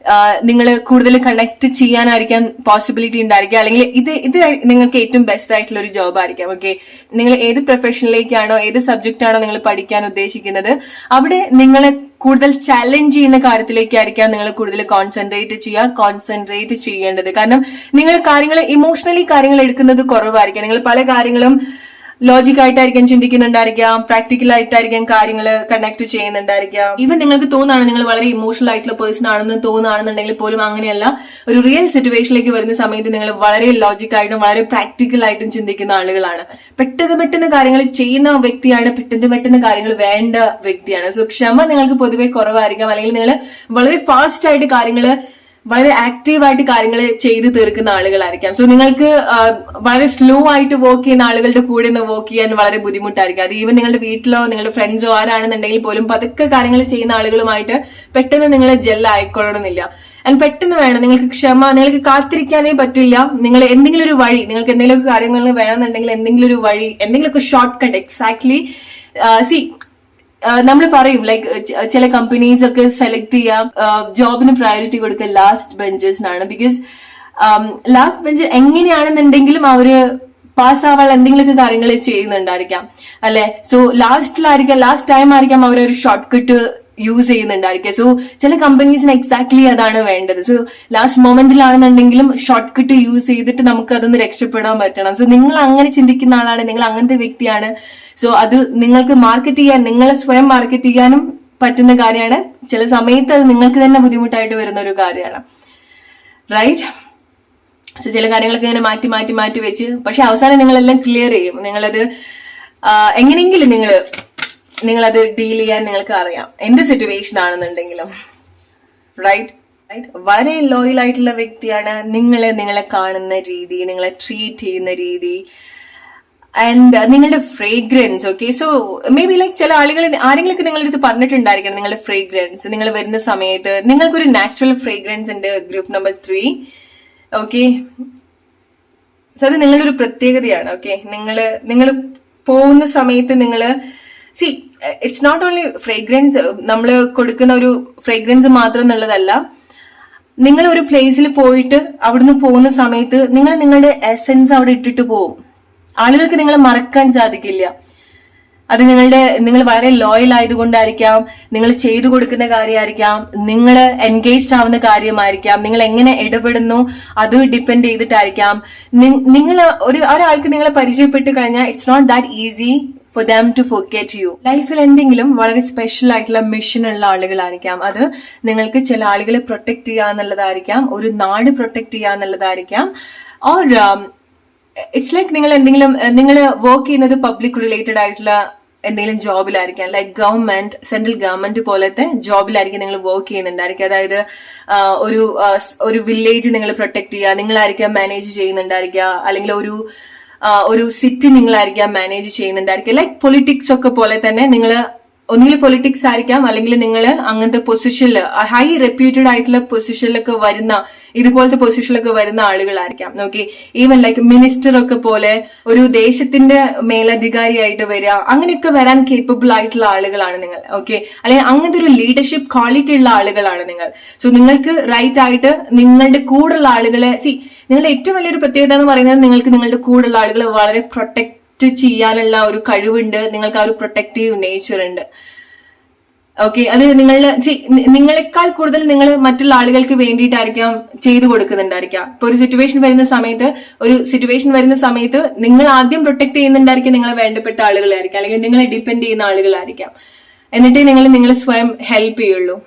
നിങ്ങൾ കൂടുതൽ കണക്ട് ചെയ്യാനായിരിക്കാൻ പോസിബിലിറ്റി ഉണ്ടായിരിക്കുക, അല്ലെങ്കിൽ ഇത് നിങ്ങൾക്ക് ഏറ്റവും ബെസ്റ്റ് ആയിട്ടുള്ള ഒരു ജോബ് ആയിരിക്കാം. ഓക്കെ, നിങ്ങൾ ഏത് പ്രൊഫഷനിലേക്കാണോ ഏത് സബ്ജക്റ്റ് ആണോ നിങ്ങൾ പഠിക്കാൻ ഉദ്ദേശിക്കുന്നത് അവിടെ നിങ്ങളെ കൂടുതൽ ചാലഞ്ച് ചെയ്യുന്ന കാര്യത്തിലേക്കായിരിക്കാം നിങ്ങൾ കൂടുതൽ കോൺസെൻട്രേറ്റ് ചെയ്യേണ്ടത്. കാരണം നിങ്ങൾ ഇമോഷണലി കാര്യങ്ങൾ എടുക്കുന്നത് കുറവായിരിക്കാം. നിങ്ങൾ പല കാര്യങ്ങളും ലോജിക് ആയിട്ടായിരിക്കും ചിന്തിക്കുന്നുണ്ടായിരിക്കാം, പ്രാക്ടിക്കൽ ആയിട്ടായിരിക്കും കാര്യങ്ങൾ കണക്ട് ചെയ്യുന്നുണ്ടായിരിക്കാം. ഈവൻ നിങ്ങൾക്ക് തോന്നുകയാണ് നിങ്ങൾ വളരെ ഇമോഷണൽ ആയിട്ടുള്ള പേഴ്സൺ ആണെന്ന് തോന്നുകയാണെന്നുണ്ടെങ്കിൽ പോലും അങ്ങനെയല്ല. ഒരു റിയൽ സിറ്റുവേഷനിലേക്ക് വരുന്ന സമയത്ത് നിങ്ങൾ വളരെ ലോജിക് ആയിട്ടും വളരെ പ്രാക്ടിക്കൽ ആയിട്ടും ചിന്തിക്കുന്ന ആളുകളാണ്. പെട്ടെന്ന് കാര്യങ്ങൾ ചെയ്യുന്ന വ്യക്തിയാണ്, പെട്ടെന്ന് കാര്യങ്ങൾ വേണ്ട വ്യക്തിയാണ്. സോ ക്ഷമ നിങ്ങൾക്ക് പൊതുവെ കുറവായിരിക്കാം, അല്ലെങ്കിൽ നിങ്ങൾ വളരെ ഫാസ്റ്റ് ആയിട്ട് കാര്യങ്ങൾ വളരെ ആക്റ്റീവായിട്ട് കാര്യങ്ങൾ ചെയ്ത് തീർക്കുന്ന ആളുകളായിരിക്കാം. സോ നിങ്ങൾക്ക് വളരെ സ്ലോ ആയിട്ട് വർക്ക് ചെയ്യുന്ന ആളുകളുടെ കൂടെ നിന്ന് വർക്ക് ചെയ്യാൻ വളരെ ബുദ്ധിമുട്ടായിരിക്കും. അത് ഈവൻ നിങ്ങളുടെ വീട്ടിലോ നിങ്ങളുടെ ഫ്രണ്ട്സോ ആരാണെന്നുണ്ടെങ്കിൽ പോലും പതുക്കെ കാര്യങ്ങൾ ചെയ്യുന്ന ആളുകളുമായിട്ട് പെട്ടെന്ന് നിങ്ങൾ ജെൽ ആയിക്കൊള്ളണമെന്നില്ല. ആൻഡ് പെട്ടെന്ന് വേണം, നിങ്ങൾക്ക് ക്ഷമ, നിങ്ങൾക്ക് കാത്തിരിക്കാനേ പറ്റില്ല. നിങ്ങൾ എന്തെങ്കിലും ഒരു വഴി, നിങ്ങൾക്ക് എന്തെങ്കിലും കാര്യങ്ങൾ വേണമെന്നുണ്ടെങ്കിൽ എന്തെങ്കിലും ഒരു വഴി, എന്തെങ്കിലുമൊക്കെ ഷോർട്ട് കട്ട് എക്സാക്ട്ലി നമ്മൾ പറയും ലൈക്ക് ചില കമ്പനീസ് ഒക്കെ സെലക്ട് ചെയ്യാം, ജോബിന് പ്രയോറിറ്റി കൊടുക്കുക ലാസ്റ്റ് ബെഞ്ചേഴ്സിനാണ്. ബിക്കോസ് ലാസ്റ്റ് ബെഞ്ച് എങ്ങനെയാണെന്നുണ്ടെങ്കിലും അവര് പാസ്സാവാൻ എന്തെങ്കിലുമൊക്കെ കാര്യങ്ങൾ ചെയ്യുന്നുണ്ടായിരിക്കാം അല്ലെ. സോ ലാസ്റ്റ് ടൈം ആയിരിക്കാം അവരൊരു ഷോർട്ട് കട്ട് യൂസ് ചെയ്യുന്നുണ്ടായിരിക്കും. സോ ചില കമ്പനീസിന് എക്സാക്ട്ലി അതാണ് വേണ്ടത്. സോ ലാസ്റ്റ് മൊമെന്റിലാണെന്നുണ്ടെങ്കിലും ഷോർട്ട് കട്ട് യൂസ് ചെയ്തിട്ട് നമുക്ക് അതൊന്ന് രക്ഷപ്പെടാൻ പറ്റണം. സോ നിങ്ങൾ അങ്ങനെ ചിന്തിക്കുന്ന ആളാണ്, നിങ്ങൾ അങ്ങനത്തെ വ്യക്തിയാണ്. സോ അത് നിങ്ങൾക്ക് മാർക്കറ്റ് ചെയ്യാൻ, നിങ്ങളെ സ്വയം മാർക്കറ്റ് ചെയ്യാനും പറ്റുന്ന കാര്യമാണ്. ചില സമയത്ത് അത് നിങ്ങൾക്ക് തന്നെ ബുദ്ധിമുട്ടായിട്ട് വരുന്ന ഒരു കാര്യമാണ്, റൈറ്റ്? സോ ചില കാര്യങ്ങളൊക്കെ ഇങ്ങനെ മാറ്റി വെച്ച്, പക്ഷെ അവസാനം നിങ്ങളെല്ലാം ക്ലിയർ ചെയ്യും. നിങ്ങളത് എങ്ങനെയെങ്കിലും നിങ്ങളത് ഡീൽ ചെയ്യാൻ നിങ്ങൾക്ക് അറിയാം, എന്ത് സിറ്റുവേഷൻ ആണെന്നുണ്ടെങ്കിലും, റൈറ്റ്? വളരെ ലോയൽ ആയിട്ടുള്ള വ്യക്തിയാണ്. നിങ്ങളെ കാണുന്ന രീതി, നിങ്ങളെ ട്രീറ്റ് ചെയ്യുന്ന രീതി ആൻഡ് നിങ്ങളുടെ fragrance. Okay, so may be like ചില ആളുകൾ ആരെങ്കിലൊക്കെ നിങ്ങളുടെ അടുത്ത് പറഞ്ഞിട്ടുണ്ടായിരിക്കണം നിങ്ങളുടെ ഫ്രേഗ്രൻസ്. നിങ്ങൾ വരുന്ന സമയത്ത് നിങ്ങൾക്കൊരു നാച്ചുറൽ ഫ്രേഗ്രൻസ് ഉണ്ട്, ഗ്രൂപ്പ് നമ്പർ 3. ഓക്കെ, സോ അത് നിങ്ങളുടെ ഒരു പ്രത്യേകതയാണ്. ഓക്കെ, നിങ്ങൾ പോകുന്ന സമയത്ത് ഇറ്റ്സ് നോട്ട് ഓൺലി ഫ്രേഗ്രൻസ്, നമ്മൾ കൊടുക്കുന്ന ഒരു ഫ്രേഗ്രൻസ് മാത്രം എന്നുള്ളതല്ല. നിങ്ങൾ ഒരു പ്ലേസിൽ പോയിട്ട് അവിടുന്ന് പോകുന്ന സമയത്ത് നിങ്ങളുടെ എസെൻസ് അവിടെ ഇട്ടിട്ട് പോകും. ആളുകൾക്ക് നിങ്ങളെ മറക്കാൻ സാധിക്കില്ല. അത് നിങ്ങൾ വളരെ ലോയൽ ആയതുകൊണ്ടായിരിക്കാം, നിങ്ങൾ ചെയ്തു കൊടുക്കുന്ന കാര്യമായിരിക്കാം, നിങ്ങൾ എൻഗേജ്ഡ് ആവുന്ന കാര്യമായിരിക്കാം, നിങ്ങൾ എങ്ങനെ ഇടപെടുന്നു അത് ഡിപ്പെൻഡ് ചെയ്തിട്ടായിരിക്കാം. നിങ്ങൾ ഒരാൾക്ക് നിങ്ങളെ പരിചയപ്പെട്ട് കഴിഞ്ഞാൽ it's not that easy for them to forget you. ലൈഫിൽ എന്തെങ്കിലും വളരെ സ്പെഷ്യൽ ആയിട്ടുള്ള മിഷൻ ഉള്ള ആളുകളായിരിക്കാം. അത് നിങ്ങൾക്ക് ചില ആളുകളെ പ്രൊട്ടക്ട് ചെയ്യാന്നുള്ളതായിരിക്കാം, ഒരു നാട് പ്രൊട്ടക്ട് ചെയ്യാന്നുള്ളതായിരിക്കാം. ഓർ ഇറ്റ്സ് ലൈക്ക് നിങ്ങൾ വർക്ക് ചെയ്യുന്നത് പബ്ലിക് റിലേറ്റഡ് ആയിട്ടുള്ള എന്തെങ്കിലും ജോബിലായിരിക്കാം, ലൈക്ക് ഗവൺമെന്റ്, സെൻട്രൽ ഗവൺമെന്റ് പോലത്തെ ജോബിലായിരിക്കും നിങ്ങൾ വർക്ക് ചെയ്യുന്നുണ്ടായിരിക്കും. അതായത് ഒരു വില്ലേജ് നിങ്ങൾ പ്രൊട്ടക്ട് ചെയ്യുക, നിങ്ങളായിരിക്കാം മാനേജ് ചെയ്യുന്നുണ്ടായിരിക്കുക, അല്ലെങ്കിൽ ഒരു സിറ്റി നിങ്ങളായിരിക്കാം മാനേജ് ചെയ്യുന്നുണ്ടായിരിക്കും. ലൈക്ക് പൊളിറ്റിക്സ് ഒക്കെ പോലെ തന്നെ നിങ്ങൾ ഒന്നുകിൽ പൊളിറ്റിക്സ് ആയിരിക്കാം, അല്ലെങ്കിൽ നിങ്ങൾ അങ്ങനത്തെ പൊസിഷനിൽ, ഹൈ റെപ്യൂട്ടഡ് ആയിട്ടുള്ള പൊസിഷനിലൊക്കെ വരുന്ന, ഇതുപോലത്തെ പൊസിഷനിലൊക്കെ വരുന്ന ആളുകളായിരിക്കാം. ഓക്കെ, ഈവൻ ലൈക്ക് മിനിസ്റ്റർ ഒക്കെ പോലെ ഒരു ദേശത്തിന്റെ മേലധികാരിയായിട്ട് വരിക, അങ്ങനെയൊക്കെ വരാൻ കേപ്പബിൾ ആയിട്ടുള്ള ആളുകളാണ് നിങ്ങൾ. ഓക്കെ, അല്ലെങ്കിൽ അങ്ങനത്തെ ഒരു ലീഡർഷിപ്പ് ക്വാളിറ്റി ഉള്ള ആളുകളാണ് നിങ്ങൾ. സോ നിങ്ങൾക്ക് റൈറ്റ് ആയിട്ട് നിങ്ങളുടെ കൂടെയുള്ള ആളുകളെ നിങ്ങളുടെ ഏറ്റവും വലിയൊരു പ്രത്യേകത എന്ന് പറയുന്നത് നിങ്ങൾക്ക് നിങ്ങളുടെ കൂടെയുള്ള ആളുകളെ വളരെ പ്രൊട്ടക്ട് ചെയ്യാനുള്ള ഒരു കഴിവുണ്ട്, നിങ്ങൾക്ക് ആ ഒരു പ്രൊട്ടക്റ്റീവ് നേച്ചർ ഉണ്ട്. ഓക്കെ, അത് നിങ്ങളെക്കാൾ കൂടുതൽ നിങ്ങൾ മറ്റുള്ള ആളുകൾക്ക് വേണ്ടിയിട്ടായിരിക്കാം ചെയ്തു കൊടുക്കുന്നുണ്ടായിരിക്കാം. ഇപ്പൊ ഒരു സിറ്റുവേഷൻ വരുന്ന സമയത്ത് നിങ്ങൾ ആദ്യം പ്രൊട്ടക്ട് ചെയ്യുന്നുണ്ടായിരിക്കും നിങ്ങളെ വേണ്ടപ്പെട്ട ആളുകളായിരിക്കാം, അല്ലെങ്കിൽ നിങ്ങളെ ഡിപ്പെൻഡ് ചെയ്യുന്ന ആളുകളായിരിക്കാം. എന്നിട്ടേ നിങ്ങൾ സ്വയം ഹെൽപ്പ് ചെയ്യുള്ളൂ.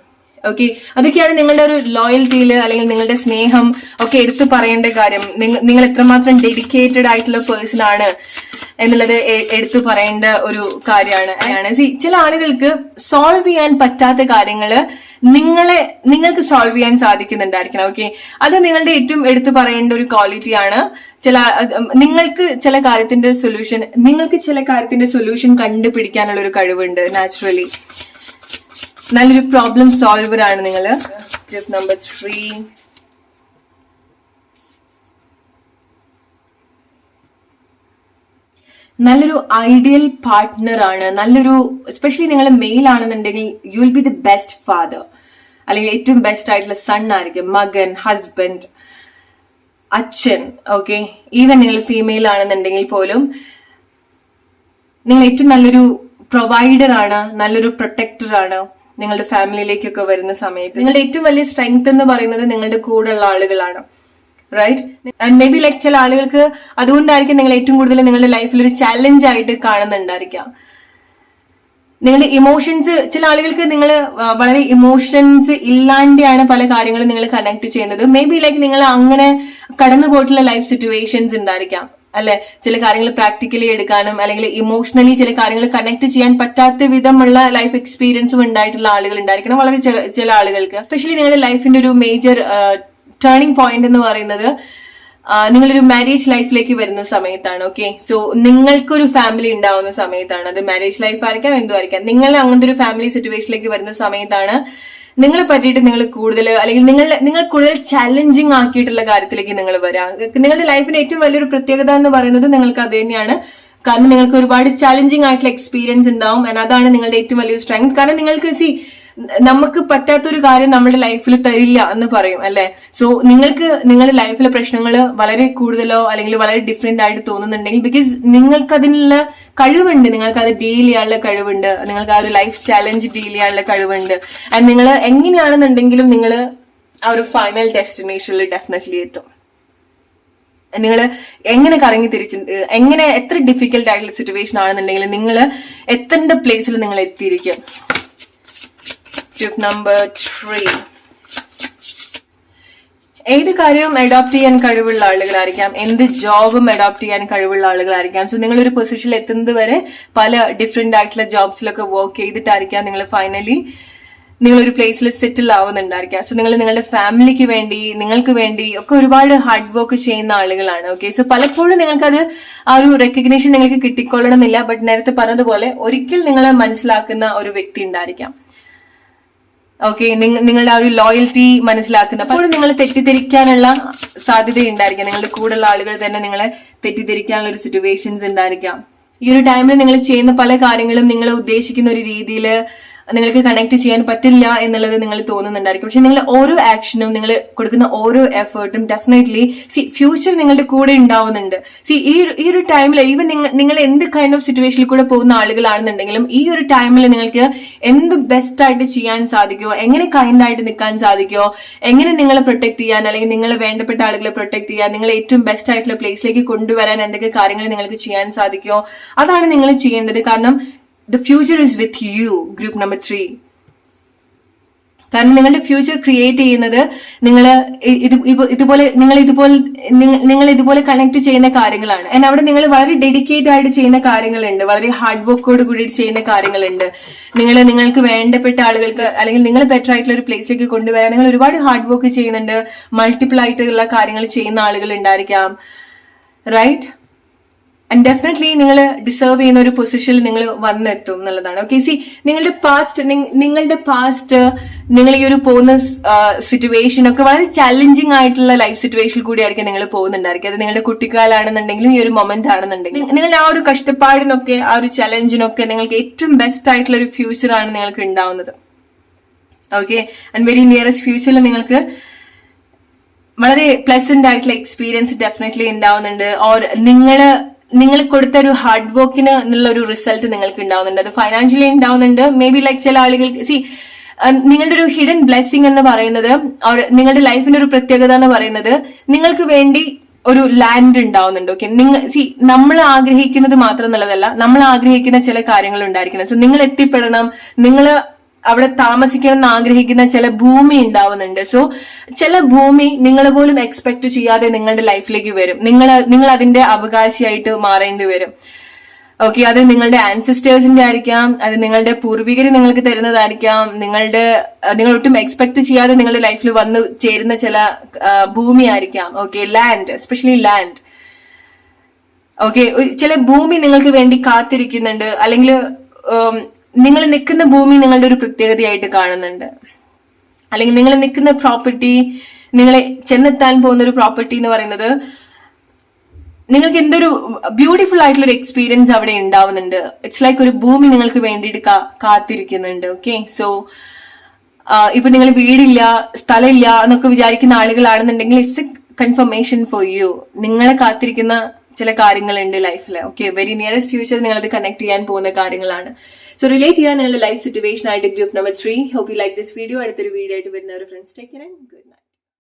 ഓക്കെ, അതൊക്കെയാണ് നിങ്ങളുടെ ഒരു ലോയൽറ്റിയിൽ അല്ലെങ്കിൽ നിങ്ങളുടെ സ്നേഹം ഒക്കെ എടുത്തു പറയേണ്ട കാര്യം. നിങ്ങൾ എത്രമാത്രം ഡെഡിക്കേറ്റഡ് ആയിട്ടുള്ള പേഴ്സൺ ആണ് എന്നുള്ളത് എടുത്തു പറയേണ്ട ഒരു കാര്യമാണ്. ചില ആളുകൾക്ക് സോൾവ് ചെയ്യാൻ പറ്റാത്ത കാര്യങ്ങള് നിങ്ങൾക്ക് സോൾവ് ചെയ്യാൻ സാധിക്കുന്നുണ്ടായിരിക്കണം. ഓക്കെ, അത് നിങ്ങളുടെ ഏറ്റവും എടുത്തു പറയേണ്ട ഒരു ക്വാളിറ്റിയാണ്. നിങ്ങൾക്ക് ചില കാര്യത്തിന്റെ സൊല്യൂഷൻ കണ്ടുപിടിക്കാനുള്ള ഒരു കഴിവുണ്ട് നാച്ചുറലി. നല്ലൊരു പ്രോബ്ലം സോൾവർ ആണ് നിങ്ങൾ. Group number 3. നല്ലൊരു ഐഡിയൽ പാർട്ട്ണർ ആണ്. എസ്പെഷ്യലി നിങ്ങൾ മെയിൽ ആണെന്നുണ്ടെങ്കിൽ you will be the best father, അല്ലെങ്കിൽ ഏറ്റവും ബെസ്റ്റ് ആയിട്ടുള്ള സൺ ആയിരിക്കും, മകൻ, ഹസ്ബൻഡ്, അച്ഛൻ. ഓക്കെ, ഈവൻ നിങ്ങൾ ഫീമെയിൽ ആണെന്നുണ്ടെങ്കിൽ പോലും നിങ്ങൾ ഏറ്റവും നല്ലൊരു പ്രൊവൈഡർ ആണ്, നല്ലൊരു പ്രൊട്ടക്ടർ ആണ്. നിങ്ങളുടെ ഫാമിലിയിലേക്കൊക്കെ വരുന്ന സമയത്ത് നിങ്ങളുടെ ഏറ്റവും വലിയ സ്ട്രെങ്ത് എന്ന് പറയുന്നത് നിങ്ങളുടെ കൂടെയുള്ള ആളുകളാണ്, right? And maybe like ചില ആളുകൾക്ക് അതുകൊണ്ടായിരിക്കും നിങ്ങൾ ഏറ്റവും കൂടുതൽ നിങ്ങളുടെ ലൈഫിൽ ഒരു ചാലഞ്ച് ആയിട്ട് കാണുന്നുണ്ടായിരിക്കാം. നിങ്ങളുടെ ഇമോഷൻസ്, ചില ആളുകൾക്ക് നിങ്ങൾ വളരെ ഇമോഷൻസ് ഇല്ലാണ്ടാണ് പല കാര്യങ്ങളും നിങ്ങൾ കണക്ട് ചെയ്യുന്നത്. മേ ബി ലൈക്ക് നിങ്ങൾ അങ്ങനെ കടന്നു പോയിട്ടുള്ള ലൈഫ് സിറ്റുവേഷൻസ് ഉണ്ടായിരിക്കാം, അല്ലെ, ചില കാര്യങ്ങൾ പ്രാക്ടിക്കലി എടുക്കാനും അല്ലെങ്കിൽ ഇമോഷണലി ചില കാര്യങ്ങൾ കണക്ട് ചെയ്യാൻ പറ്റാത്ത വിധമുള്ള ലൈഫ് എക്സ്പീരിയൻസും ഉണ്ടായിട്ടുള്ള ആളുകൾ ഉണ്ടായിരിക്കണം വളരെ ചില ആളുകൾക്ക്. എസ്പെഷ്യലി നിങ്ങളുടെ ലൈഫിന്റെ ഒരു മേജർ ടേണിംഗ് പോയിന്റ് എന്ന് പറയുന്നത് നിങ്ങളൊരു മാരേജ് ലൈഫിലേക്ക് വരുന്ന സമയത്താണ്. ഓക്കെ, സോ നിങ്ങൾക്കൊരു ഫാമിലി ഉണ്ടാവുന്ന സമയത്താണ്. അത് മാരേജ് ലൈഫ് ആയിരിക്കാം, എന്തോ ആയിരിക്കാം. നിങ്ങൾ അങ്ങനത്തെ ഒരു ഫാമിലി സിറ്റുവേഷനിലേക്ക് വരുന്ന സമയത്താണ് നിങ്ങളെ പറ്റിയിട്ട് നിങ്ങൾ കൂടുതൽ അല്ലെങ്കിൽ നിങ്ങൾ കൂടുതൽ ചാലഞ്ചിങ് ആക്കിയിട്ടുള്ള കാര്യത്തിലേക്ക് നിങ്ങൾ വരാം. നിങ്ങളുടെ ലൈഫിന്റെ ഏറ്റവും വലിയൊരു പ്രത്യേകത എന്ന് പറയുന്നത് നിങ്ങൾക്ക് അത് തന്നെയാണ്. കാരണം നിങ്ങൾക്ക് ഒരുപാട് ചാലഞ്ചിങ് ആയിട്ടുള്ള എക്സ്പീരിയൻസ് ഉണ്ടാവും. അതാണ് നിങ്ങളുടെ ഏറ്റവും വലിയൊരു സ്ട്രെങ്ത്. കാരണം നിങ്ങൾക്ക് നമുക്ക് പറ്റാത്തൊരു കാര്യം നമ്മുടെ ലൈഫിൽ തരില്ല എന്ന് പറയും അല്ലെ. സോ നിങ്ങൾക്ക് നിങ്ങളുടെ ലൈഫിലെ പ്രശ്നങ്ങൾ വളരെ കൂടുതലോ അല്ലെങ്കിൽ വളരെ ഡിഫറെന്റ് ആയിട്ട് തോന്നുന്നുണ്ടെങ്കിൽ ബിക്കോസ് നിങ്ങൾക്ക് അതിനുള്ള കഴിവുണ്ട്, നിങ്ങൾക്ക് അത് ഡീൽ ചെയ്യാനുള്ള കഴിവുണ്ട്, നിങ്ങൾക്ക് ആ ഒരു ലൈഫ് ചാലഞ്ച് ഡീൽ ചെയ്യാനുള്ള കഴിവുണ്ട്. ആൻഡ് നിങ്ങൾ എങ്ങനെയാണെന്നുണ്ടെങ്കിലും നിങ്ങൾ ആ ഒരു ഫൈനൽ ഡെസ്റ്റിനേഷനിൽ ഡെഫിനറ്റ്ലി എത്തും. നിങ്ങൾ എങ്ങനെ കറങ്ങി എങ്ങനെ എത്ര ഡിഫിക്കൽട്ട് ആയിട്ടുള്ള സിറ്റുവേഷൻ ആണെന്നുണ്ടെങ്കിലും നിങ്ങൾ എത്തേണ്ട പ്ലേസിൽ നിങ്ങൾ എത്തിയിരിക്കും. ടിപ്പ് നമ്പർ 3, ഏത് കാര്യവും അഡോപ്റ്റ് ചെയ്യാൻ കഴിവുള്ള ആളുകളായിരിക്കാം, എന്ത് ജോബും അഡോപ്റ്റ് ചെയ്യാൻ കഴിവുള്ള ആളുകളായിരിക്കാം. സോ നിങ്ങളൊരു പൊസിഷനിൽ എത്തുന്നത് വരെ പല ഡിഫറെന്റ് ആയിട്ടുള്ള ജോബ്സിലൊക്കെ വർക്ക് ചെയ്തിട്ടായിരിക്കാം നിങ്ങൾ ഫൈനലി നിങ്ങളൊരു പ്ലേസിൽ സെറ്റിൽ ആവുന്നുണ്ടായിരിക്കാം. സോ നിങ്ങൾ നിങ്ങളുടെ ഫാമിലിക്ക് വേണ്ടി നിങ്ങൾക്ക് വേണ്ടി ഒക്കെ ഒരുപാട് ഹാർഡ് വർക്ക് ചെയ്യുന്ന ആളുകളാണ്. ഓക്കെ, സോ പലപ്പോഴും നിങ്ങൾക്കത് ആ ഒരു റെക്കഗ്നേഷൻ നിങ്ങൾക്ക് കിട്ടിക്കൊള്ളണമെന്നില്ല. ബട്ട് നേരത്തെ പറഞ്ഞതുപോലെ ഒരിക്കൽ നിങ്ങളെ മനസ്സിലാക്കുന്ന ഒരു വ്യക്തി ഉണ്ടായിരിക്കാം. ഓക്കെ, നിങ്ങളുടെ ആ ഒരു ലോയൽറ്റി മനസ്സിലാക്കുന്ന അപ്പോഴും നിങ്ങൾ തെറ്റിദ്ധരിക്കാനുള്ള സാധ്യത ഉണ്ടായിരിക്കാം. നിങ്ങളുടെ കൂടെയുള്ള ആളുകൾ തന്നെ നിങ്ങളെ തെറ്റിദ്ധരിക്കാനുള്ള ഒരു സിറ്റുവേഷൻസ് ഉണ്ടായിരിക്കാം. ഈ ഒരു ടൈമിൽ നിങ്ങൾ ചെയ്യുന്ന പല കാര്യങ്ങളും നിങ്ങൾ ഉദ്ദേശിക്കുന്ന ഒരു രീതിയിൽ നിങ്ങൾക്ക് കണക്ട് ചെയ്യാൻ പറ്റില്ല എന്നുള്ളത് നിങ്ങൾ തോന്നുന്നുണ്ടായിരിക്കും. പക്ഷെ നിങ്ങൾ ഓരോ ആക്ഷനും നിങ്ങൾ കൊടുക്കുന്ന ഓരോ എഫേർട്ടും ഡെഫിനറ്റ്ലി ഫ്യൂച്ചർ നിങ്ങളുടെ കൂടെ ഉണ്ടാവുന്നുണ്ട്. ഈ ഒരു ടൈമിൽ ഈവൻ നിങ്ങൾ എന്ത് കൈൻഡ് ഓഫ് സിറ്റുവേഷനിൽ കൂടെ പോകുന്ന ആളുകളാണെന്നുണ്ടെങ്കിലും ഈ ഒരു ടൈമിൽ നിങ്ങൾക്ക് എന്ത് ബെസ്റ്റ് ആയിട്ട് ചെയ്യാൻ സാധിക്കുമോ, എങ്ങനെ കൈൻഡ് ആയിട്ട് നിൽക്കാൻ സാധിക്കുമോ, എങ്ങനെ നിങ്ങളെ പ്രൊട്ടക്ട് ചെയ്യാൻ അല്ലെങ്കിൽ നിങ്ങളെ വേണ്ടപ്പെട്ട ആളുകളെ പ്രൊട്ടക്ട് ചെയ്യാൻ, നിങ്ങളെ ഏറ്റവും ബെസ്റ്റ് ആയിട്ടുള്ള പ്ലേസിലേക്ക് കൊണ്ടുവരാൻ എന്തൊക്കെ കാര്യങ്ങൾ നിങ്ങൾക്ക് ചെയ്യാൻ സാധിക്കുമോ അതാണ് നിങ്ങൾ ചെയ്യേണ്ടത്. കാരണം the future is with you, group number 3. കാരണം നിങ്ങളുടെ ഫ്യൂച്ചർ ക്രിയേറ്റ് ചെയ്യുന്നത് നിങ്ങൾ ഇതുപോലെ കണക്ട് ചെയ്യുന്ന കാര്യങ്ങളാണ്. ആൻഡ് അവിടെ നിങ്ങൾ വളരെ ഡെഡിക്കേറ്റ് ആയിട്ട് ചെയ്യുന്ന കാര്യങ്ങളുണ്ട്, വളരെ ഹാർഡ് വർക്കോട് കൂടി ചെയ്യുന്ന കാര്യങ്ങളുണ്ട്. നിങ്ങൾക്ക് വേണ്ടപ്പെട്ട ആളുകൾക്ക് അല്ലെങ്കിൽ നിങ്ങൾ ബെറ്റർ ആയിട്ടുള്ള ഒരു പ്ലേസിലേക്ക് കൊണ്ടുവരാൻ നിങ്ങൾ ഒരുപാട് ഹാർഡ് വർക്ക് ചെയ്യുന്നുണ്ട്. മൾട്ടിപ്പിൾ ആയിട്ടുള്ള കാര്യങ്ങൾ ചെയ്യുന്ന ആളുകൾ ഉണ്ടായിരിക്കാം, റൈറ്റ്? ആൻഡ് ഡെഫിനറ്റ്ലി നിങ്ങൾ ഡിസേർവ് ചെയ്യുന്ന ഒരു പൊസിഷനിൽ നിങ്ങൾ വന്നെത്തും എന്നുള്ളതാണ്. ഓക്കെ, നിങ്ങളുടെ പാസ്റ്റ് നിങ്ങൾ ഈ ഒരു പോകുന്ന സിറ്റുവേഷൻ ഒക്കെ വളരെ ചാലഞ്ചിങ് ആയിട്ടുള്ള ലൈഫ് സിറ്റുവേഷനിൽ കൂടി ആയിരിക്കും നിങ്ങൾ പോകുന്നുണ്ടായിരിക്കും. അത് നിങ്ങളുടെ കുട്ടിക്കാലാണെന്നുണ്ടെങ്കിലും ഈ ഒരു മൊമെന്റ് ആണെന്നുണ്ടെങ്കിലും നിങ്ങളുടെ ആ ഒരു കഷ്ടപ്പാടിനൊക്കെ ആ ഒരു ചലഞ്ചിനൊക്കെ നിങ്ങൾക്ക് ഏറ്റവും ബെസ്റ്റ് ആയിട്ടുള്ള ഒരു ഫ്യൂച്ചർ ആണ് നിങ്ങൾക്ക് ഉണ്ടാവുന്നത്. ഓക്കെ, ആൻഡ് വെരി നിയറസ്റ്റ് ഫ്യൂച്ചറിൽ നിങ്ങൾക്ക് വളരെ പ്ലസന്റ് ആയിട്ടുള്ള എക്സ്പീരിയൻസ് ഡെഫിനറ്റ്ലി ഉണ്ടാവുന്നുണ്ട്. ഓർ നിങ്ങൾ കൊടുത്ത ഒരു ഹാർഡ് വർക്കിന് എന്നുള്ള ഒരു റിസൾട്ട് നിങ്ങൾക്ക് ഉണ്ടാവുന്നുണ്ട്. അത് ഫൈനാൻഷ്യലി ഉണ്ടാവുന്നുണ്ട്. മേ ബി ലൈക്ക് ചില ആളുകൾക്ക് നിങ്ങളുടെ ഒരു ഹിഡൻ ബ്ലെസ്സിങ് എന്ന് പറയുന്നത് നിങ്ങളുടെ ലൈഫിന്റെ ഒരു പ്രത്യേകത എന്ന് പറയുന്നത് നിങ്ങൾക്ക് വേണ്ടി ഒരു ലാൻഡ് ഉണ്ടാവുന്നുണ്ട്. ഓക്കെ, നമ്മൾ ആഗ്രഹിക്കുന്നത് മാത്രം എന്നുള്ളതല്ല, നമ്മൾ ആഗ്രഹിക്കുന്ന ചില കാര്യങ്ങൾ ഉണ്ടായിരിക്കണം. സോ നിങ്ങൾ എത്തിപ്പെടണം, നിങ്ങൾ അവിടെ താമസിക്കണം എന്ന് ആഗ്രഹിക്കുന്ന ചില ഭൂമി ഉണ്ടാവുന്നുണ്ട്. സോ ചില ഭൂമി നിങ്ങൾ പോലും എക്സ്പെക്ട് ചെയ്യാതെ നിങ്ങളുടെ ലൈഫിലേക്ക് വരും. നിങ്ങൾ അതിന്റെ അവകാശിയായിട്ട് മാറേണ്ടി വരും. ഓക്കെ, അത് നിങ്ങളുടെ ആൻസിസ്റ്റേഴ്സിന്റെ ആയിരിക്കാം, അത് നിങ്ങളുടെ പൂർവികർ നിങ്ങൾക്ക് തരുന്നതായിരിക്കാം, നിങ്ങൾ ഒട്ടും എക്സ്പെക്ട് ചെയ്യാതെ നിങ്ങളുടെ ലൈഫിൽ വന്നു ചേരുന്ന ചില ഭൂമി ആയിരിക്കാം. Okay, land, especially land. Okay, ചില ഭൂമി നിങ്ങൾക്ക് വേണ്ടി കാത്തിരിക്കുന്നുണ്ട്, അല്ലെങ്കിൽ നിങ്ങൾ നിൽക്കുന്ന ഭൂമി നിങ്ങളുടെ ഒരു പ്രത്യേകതയായിട്ട് കാണുന്നുണ്ട്, അല്ലെങ്കിൽ നിങ്ങൾ നിൽക്കുന്ന പ്രോപ്പർട്ടി, നിങ്ങളെ ചെന്നെത്താൻ പോകുന്ന ഒരു പ്രോപ്പർട്ടി എന്ന് പറയുന്നത് നിങ്ങൾക്ക് എന്തൊരു ബ്യൂട്ടിഫുൾ ആയിട്ടുള്ള ഒരു എക്സ്പീരിയൻസ് അവിടെ ഉണ്ടാവുന്നുണ്ട്. ഇറ്റ്സ് ലൈക്ക് ഒരു ഭൂമി നിങ്ങൾക്ക് വേണ്ടിയിട്ട് കാത്തിരിക്കുന്നുണ്ട്. ഓക്കെ, സോ ഇപ്പൊ നിങ്ങൾ വീടില്ല, സ്ഥലമില്ല എന്നൊക്കെ വിചാരിക്കുന്ന ആളുകളാണെന്നുണ്ടെങ്കിൽ it's a confirmation for you. നിങ്ങളെ കാത്തിരിക്കുന്ന ചില കാര്യങ്ങളുണ്ട് ലൈഫിൽ. ഓക്കെ, വെരി നിയറസ്റ്റ് ഫ്യൂച്ചർ നിങ്ങളത് കണക്ട് ചെയ്യാൻ പോകുന്ന കാര്യങ്ങളാണ്. സോ റിലേറ്റ് ചെയ്യാൻ നിങ്ങളുടെ ലൈഫ് സിറ്റുവേഷൻ ആയിട്ട് group number 3. Hope you like this video. അടുത്തൊരു വീഡിയോ ആയിട്ട് വരുന്ന ഒരു friends take care and good night.